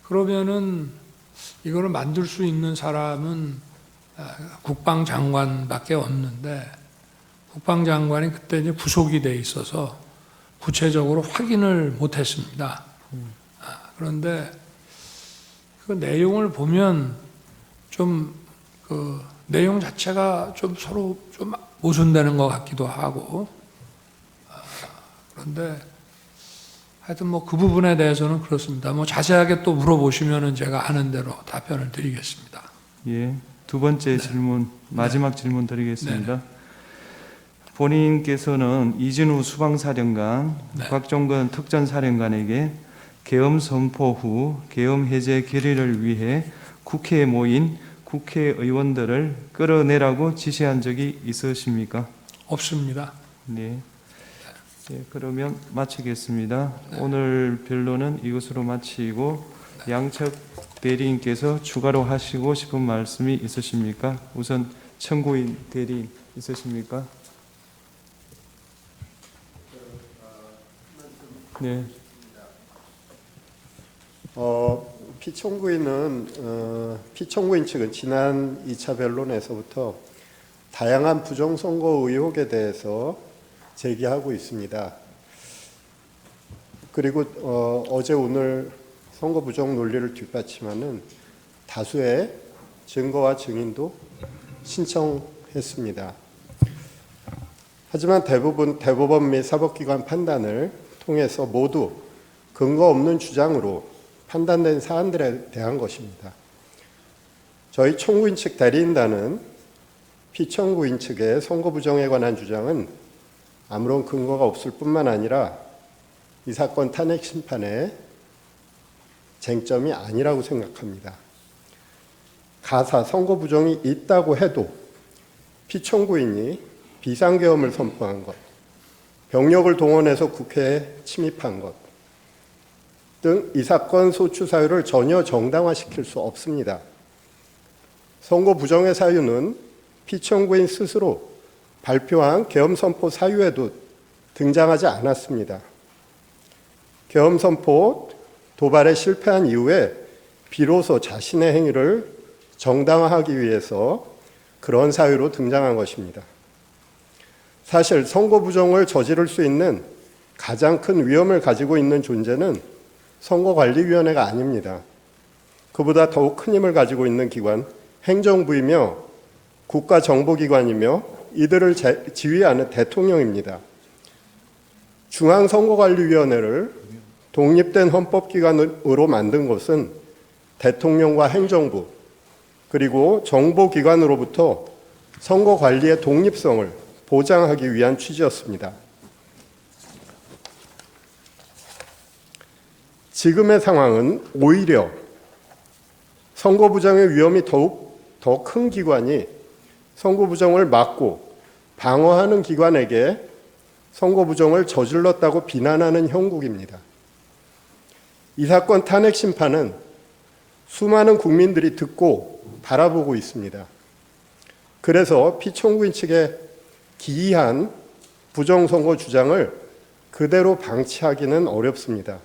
그러면은 이거를 만들 수 있는 사람은 국방장관밖에 없는데, 국방장관이 그때 이제 부속이 돼 있어서 구체적으로 확인을 못했습니다. 그런데 그 내용을 보면 좀 그 내용 자체가 좀 서로 좀 모순되는 것 같기도 하고, 그런데 하여튼 뭐 그 부분에 대해서는 그렇습니다. 뭐 자세하게 또 물어보시면은 제가 아는 대로 답변을 드리겠습니다. 예. 2번째 질문, 마지막 질문 드리겠습니다. 본인께서는 이진우 수방사령관, 곽종건 특전사령관에게 계엄 선포 후 계엄 해제 결의를 위해 국회에 모인 국회의원들을 끌어내라고 지시한 적이 있으십니까? 없습니다. 네. 예, 그러면 마치겠습니다. 오늘 변론은 이것으로 마치고 양측 대리인께서 추가로 하시고 싶은 말씀이 있으십니까? 우선 청구인 대리인 있으십니까? 네. 피청구인 측은 지난 2차 변론에서부터 다양한 부정선거 의혹에 대해서 제기하고 있습니다. 그리고 어제 오늘 선거 부정 논리를 뒷받침하는 다수의 증거와 증인도 신청했습니다. 하지만 대법원 및 사법기관 판단을 통해서 모두 근거 없는 주장으로 판단된 사안들에 대한 것입니다. 저희 청구인 측 대리인단은 피청구인 측의 선거 부정에 관한 주장은 아무런 근거가 없을 뿐만 아니라 이 사건 탄핵 심판의 쟁점이 아니라고 생각합니다. 가사 선거 부정이 있다고 해도 피청구인이 비상계엄을 선포한 것, 병력을 동원해서 국회에 침입한 것 등 이 사건 소추 사유를 전혀 정당화시킬 수 없습니다. 선거 부정의 사유는 피청구인 스스로 발표한 계엄 선포 사유에도 등장하지 않았습니다. 계엄 선포 도발에 실패한 이후에 비로소 자신의 행위를 정당화하기 위해서 그런 사유로 등장한 것입니다. 사실 선거 부정을 저지를 수 있는 가장 큰 위험을 가지고 있는 존재는 선거관리위원회가 아닙니다. 그보다 더욱 큰 힘을 가지고 있는 기관, 행정부이며 국가정보기관이며 이들을 지휘하는 대통령입니다. 중앙선거관리위원회를 독립된 헌법기관으로 만든 것은 대통령과 행정부 그리고 정보기관으로부터 선거관리의 독립성을 보장하기 위한 취지였습니다. 지금의 상황은 오히려 선거 부정의 위험이 더욱 더 큰 기관이 선거 부정을 막고 방어하는 기관에게 선거 부정을 저질렀다고 비난하는 형국입니다. 이 사건 탄핵 심판은 수많은 국민들이 듣고 바라보고 있습니다. 그래서 피청구인 측의 기이한 부정선거 주장을 그대로 방치하기는 어렵습니다.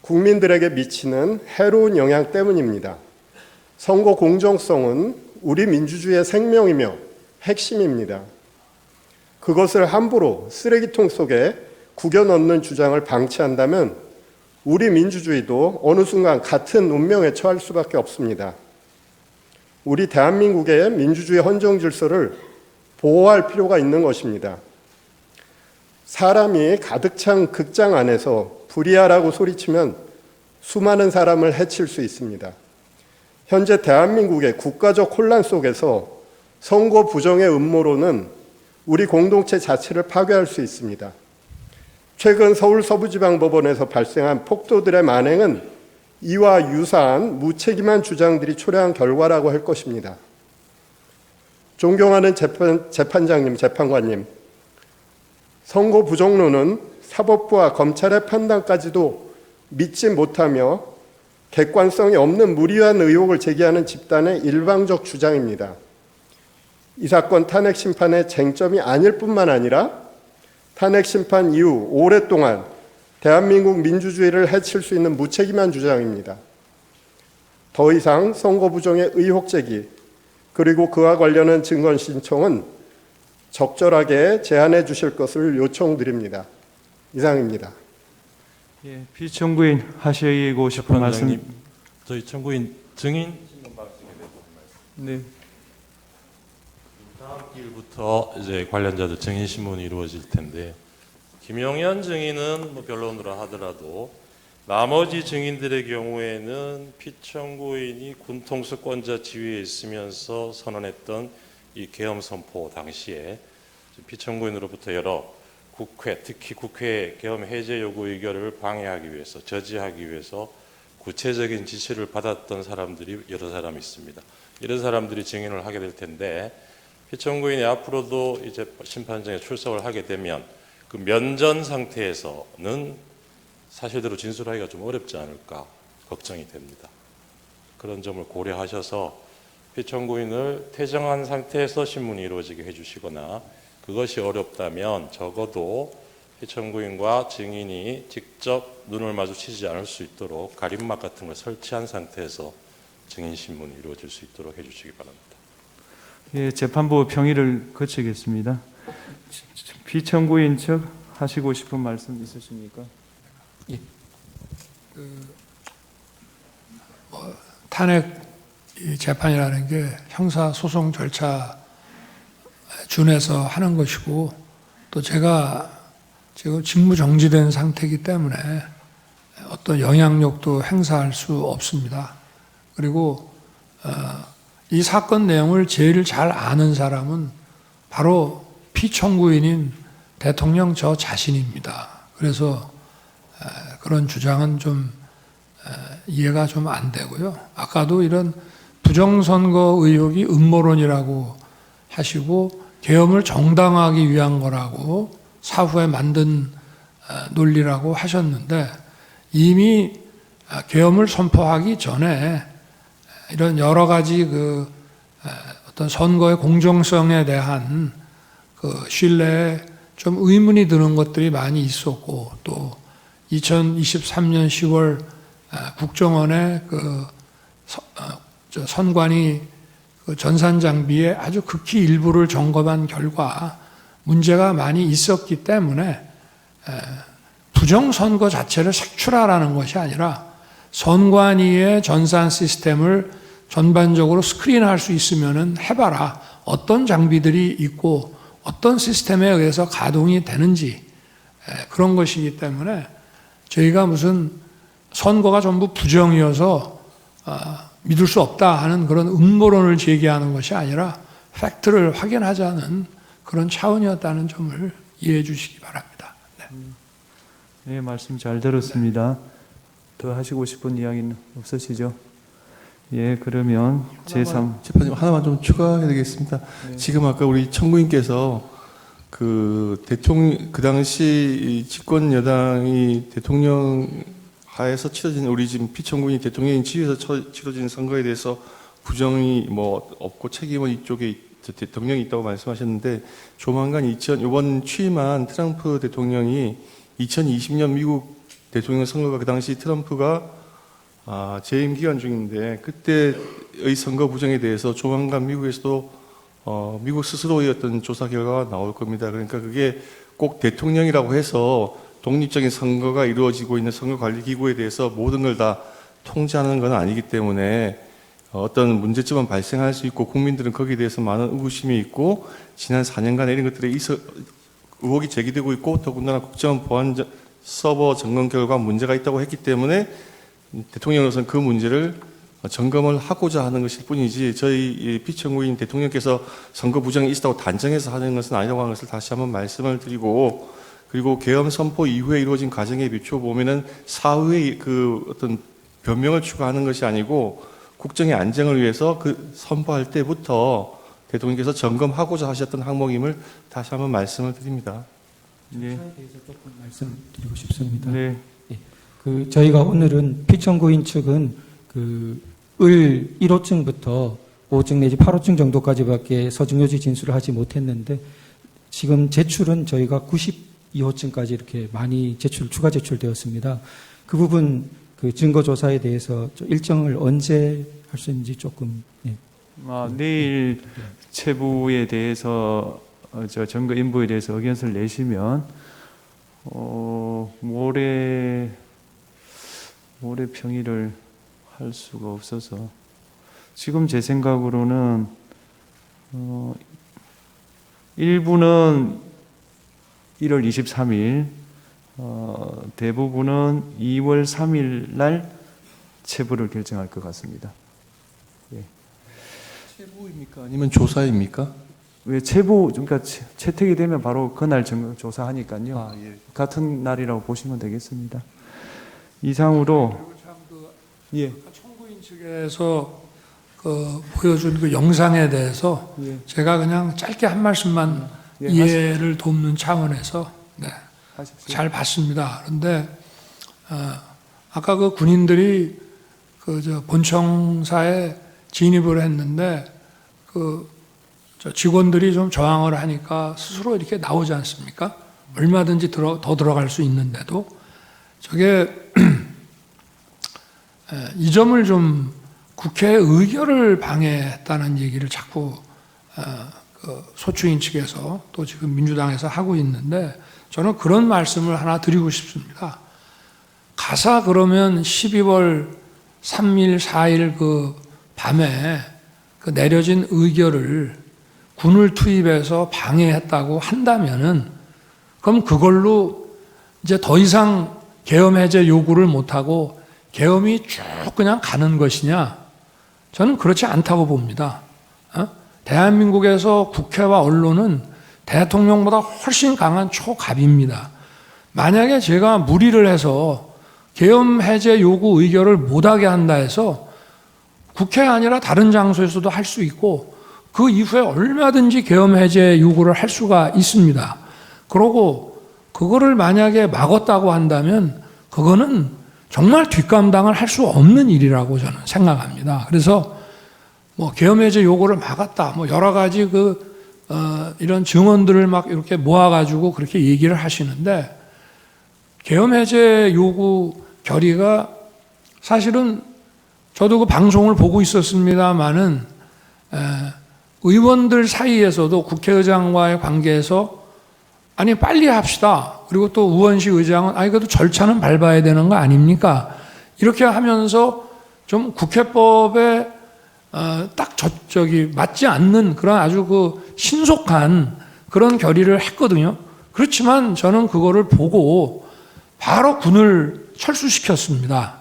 국민들에게 미치는 해로운 영향 때문입니다. 선거 공정성은 우리 민주주의의 생명이며 핵심입니다. 그것을 함부로 쓰레기통 속에 구겨 넣는 주장을 방치한다면 우리 민주주의도 어느 순간 같은 운명에 처할 수밖에 없습니다. 우리 대한민국의 민주주의 헌정 질서를 보호할 필요가 있는 것입니다. 사람이 가득 찬 극장 안에서 불이야라고 소리치면 수많은 사람을 해칠 수 있습니다. 현재 대한민국의 국가적 혼란 속에서 선거 부정의 음모론은 우리 공동체 자체를 파괴할 수 있습니다. 최근 서울 서부지방법원에서 발생한 폭도들의 만행은 이와 유사한 무책임한 주장들이 초래한 결과라고 할 것입니다. 존경하는 재판장님, 재판관님, 선거 부정론은 사법부와 검찰의 판단까지도 믿지 못하며 객관성이 없는 무리한 의혹을 제기하는 집단의 일방적 주장입니다. 이 사건 탄핵 심판의 쟁점이 아닐 뿐만 아니라 탄핵 심판 이후 오랫동안 대한민국 민주주의를 해칠 수 있는 무책임한 주장입니다. 더 이상 선거 부정의 의혹 제기 그리고 그와 관련한 증거 신청은 적절하게 제한해 주실 것을 요청드립니다. 이상입니다. 예, 피청구인 하시고 싶은 말씀. 재판장님, 저희 청구인 증인 네. 다음 기일부터 이제 관련자들 증인 신문이 이루어질 텐데 김용현 증인은 뭐 변론으로 하더라도 나머지 증인들의 경우에는 피청구인이 군통수권자 지위에 있으면서 선언했던 이 계엄 선포 당시에 피청구인으로부터 여러 국회, 특히 국회 계엄 해제 요구 의결을 방해하기 위해서, 저지하기 위해서 구체적인 지시를 받았던 사람들이 여러 사람 있습니다. 이런 사람들이 증인을 하게 될 텐데 피청구인이 앞으로도 이제 심판장에 출석을 하게 되면 그 면전 상태에서는 사실대로 진술하기가 좀 어렵지 않을까 걱정이 됩니다. 그런 점을 고려하셔서 피청구인을 퇴정한 상태에서 신문이 이루어지게 해주시거나 그것이 어렵다면 적어도 피청구인과 증인이 직접 눈을 마주치지 않을 수 있도록 가림막 같은 걸 설치한 상태에서 증인 신문이 이루어질 수 있도록 해주시기 바랍니다. 예, 재판부 평의를 거치겠습니다. 피청구인 측 하시고 싶은 말씀 있으십니까? 탄핵 재판이라는 게 형사 소송 절차 준해서 하는 것이고 또 제가 지금 직무 정지된 상태이기 때문에 어떤 영향력도 행사할 수 없습니다. 그리고 이 사건 내용을 제일 잘 아는 사람은 바로 피청구인인 대통령 저 자신입니다. 그래서 그런 주장은 좀 이해가 좀 안 되고요. 아까도 이런 부정선거 의혹이 음모론이라고 하시고 계엄을 정당화하기 위한 거라고 사후에 만든 논리라고 하셨는데 이미 계엄을 선포하기 전에 이런 여러 가지 그 어떤 선거의 공정성에 대한 그 신뢰에 좀 의문이 드는 것들이 많이 있었고 또 2023년 10월 국정원의 그 선관위 그 전산 장비의 아주 극히 일부를 점검한 결과 문제가 많이 있었기 때문에 부정선거 자체를 색출하라는 것이 아니라 선관위의 전산 시스템을 전반적으로 스크린할 수 있으면은 해봐라. 어떤 장비들이 있고 어떤 시스템에 의해서 가동이 되는지 그런 것이기 때문에 저희가 무슨 선거가 전부 부정이어서 믿을 수 없다 하는 그런 음모론을 제기하는 것이 아니라 팩트를 확인하자는 그런 차원이었다는 점을 이해해 주시기 바랍니다. 네. 네, 말씀 잘 들었습니다. 더 하시고 싶은 이야기는 없으시죠? 예, 그러면 제3 재판님 하나만 좀 추가해야 되겠습니다. 지금 아까 우리 청구인께서 그 대통령 그 당시 집권 여당이 대통령 하에서 치러진 우리 지금 피청구인이 대통령이 지휘해서 치러진 선거에 대해서 부정이 뭐 없고 책임은 이쪽에 대통령이 있다고 말씀하셨는데 조만간 이번 취임한 트럼프 대통령이 2020년 미국 대통령 선거가 그 당시 트럼프가 재임 기간 중인데 그때의 선거 부정에 대해서 조만간 미국에서도 미국 스스로의 어떤 조사 결과가 나올 겁니다. 그러니까 그게 꼭 대통령이라고 해서 독립적인 선거가 이루어지고 있는 선거관리기구에 대해서 모든 걸 다 통제하는 건 아니기 때문에 어떤 문제점은 발생할 수 있고 국민들은 거기에 대해서 많은 의구심이 있고 지난 4년간 이런 것들에 의혹이 제기되고 있고 더군다나 국정원 보안 서버 점검 결과 문제가 있다고 했기 때문에 대통령으로서는 그 문제를 점검을 하고자 하는 것일 뿐이지 저희 피청구인 대통령께서 선거 부정이 있었다고 단정해서 하는 것은 아니라고 하는 것을 다시 한번 말씀을 드리고 그리고 계엄 선포 이후에 이루어진 과정에 비춰보면은 사후에 그 어떤 변명을 추가하는 것이 아니고 국정의 안정을 위해서 그 선포할 때부터 대통령께서 점검하고자 하셨던 항목임을 다시 한번 말씀을 드립니다. 네. 대해서 조금 말씀드리고 싶습니다. 네. 그 저희가 오늘은 피청구인 측은 그 을 1호증부터 5호증 내지 8호증 정도까지밖에 서중요지 진술을 하지 못했는데 지금 제출은 저희가 92호증까지 이렇게 많이 추가 제출되었습니다. 그 부분 그 증거 조사에 대해서 일정을 언제 할 수 있는지 조금 내일 체부에 대해서 증거 인부에 대해서 의견서를 내시면 모레 평일을 할 수가 없어서 지금 제 생각으로는 일부는 1월 23일 대부분은 2월 3일 날 체부를 결정할 것 같습니다. 예. 체부입니까? 아니면 조사입니까? 왜 체부 그러니까 채택이 되면 바로 그날 조사하니까요. 예. 같은 날이라고 보시면 되겠습니다. 이상으로 예. 청구인 측에서 그 보여준 그 영상에 대해서 예. 제가 그냥 짧게 한 말씀만 이해를 돕는 차원에서 하십시오. 잘 봤습니다. 그런데 아까 그 군인들이 그 본청사에 진입을 했는데 저 직원들이 좀 저항을 하니까 스스로 이렇게 나오지 않습니까? 얼마든지 더 들어갈 수 있는데도 저게 이 점을 좀 국회의 의결을 방해했다는 얘기를 자꾸 그 소추인 측에서 또 지금 민주당에서 하고 있는데 저는 그런 말씀을 하나 드리고 싶습니다. 가사 그러면 12월 3일, 4일 그 밤에 그 내려진 의결을 군을 투입해서 방해했다고 한다면은 그럼 그걸로 이제 더 이상 계엄 해제 요구를 못하고 계엄이 쭉 그냥 가는 것이냐? 저는 그렇지 않다고 봅니다. 대한민국에서 국회와 언론은 대통령보다 훨씬 강한 초갑입니다. 만약에 제가 무리를 해서 계엄 해제 요구 의결을 못하게 한다 해서 국회 아니라 다른 장소에서도 할 수 있고 그 이후에 얼마든지 계엄 해제 요구를 할 수가 있습니다. 그러고 그거를 만약에 막았다고 한다면 그거는 정말 뒷감당을 할 수 없는 일이라고 저는 생각합니다. 그래서 뭐 계엄 해제 요구를 막았다, 뭐 여러 가지 이런 증언들을 막 이렇게 모아가지고 그렇게 얘기를 하시는데 계엄 해제 요구 결의가 사실은 저도 그 방송을 보고 있었습니다마는 의원들 사이에서도 국회의장과의 관계에서 아니 빨리 합시다. 그리고 또 우원식 의장은 아니 그래도 절차는 밟아야 되는 거 아닙니까? 이렇게 하면서 좀 국회법에 딱 저기 맞지 않는 그런 아주 그 신속한 그런 결의를 했거든요. 그렇지만 저는 그거를 보고 바로 군을 철수시켰습니다.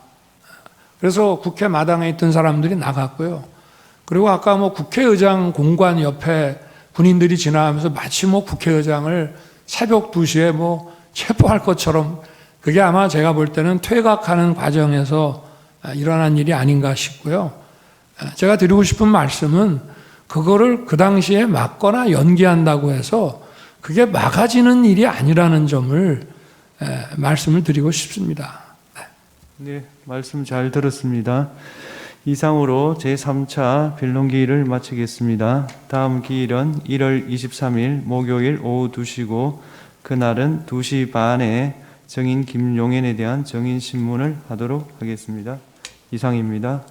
그래서 국회 마당에 있던 사람들이 나갔고요. 그리고 아까 뭐 국회의장 공관 옆에 군인들이 지나가면서 마치 뭐 국회의장을 새벽 2시에 뭐 체포할 것처럼 그게 아마 제가 볼 때는 퇴각하는 과정에서 일어난 일이 아닌가 싶고요. 제가 드리고 싶은 말씀은 그거를 그 당시에 막거나 연기한다고 해서 그게 막아지는 일이 아니라는 점을 말씀을 드리고 싶습니다. 네, 말씀 잘 들었습니다. 이상으로 제3차 변론기일을 마치겠습니다. 다음 기일은 1월 23일 목요일 오후 2시고 그날은 2시 반에 정인 김용현에 대한 정인신문을 하도록 하겠습니다. 이상입니다.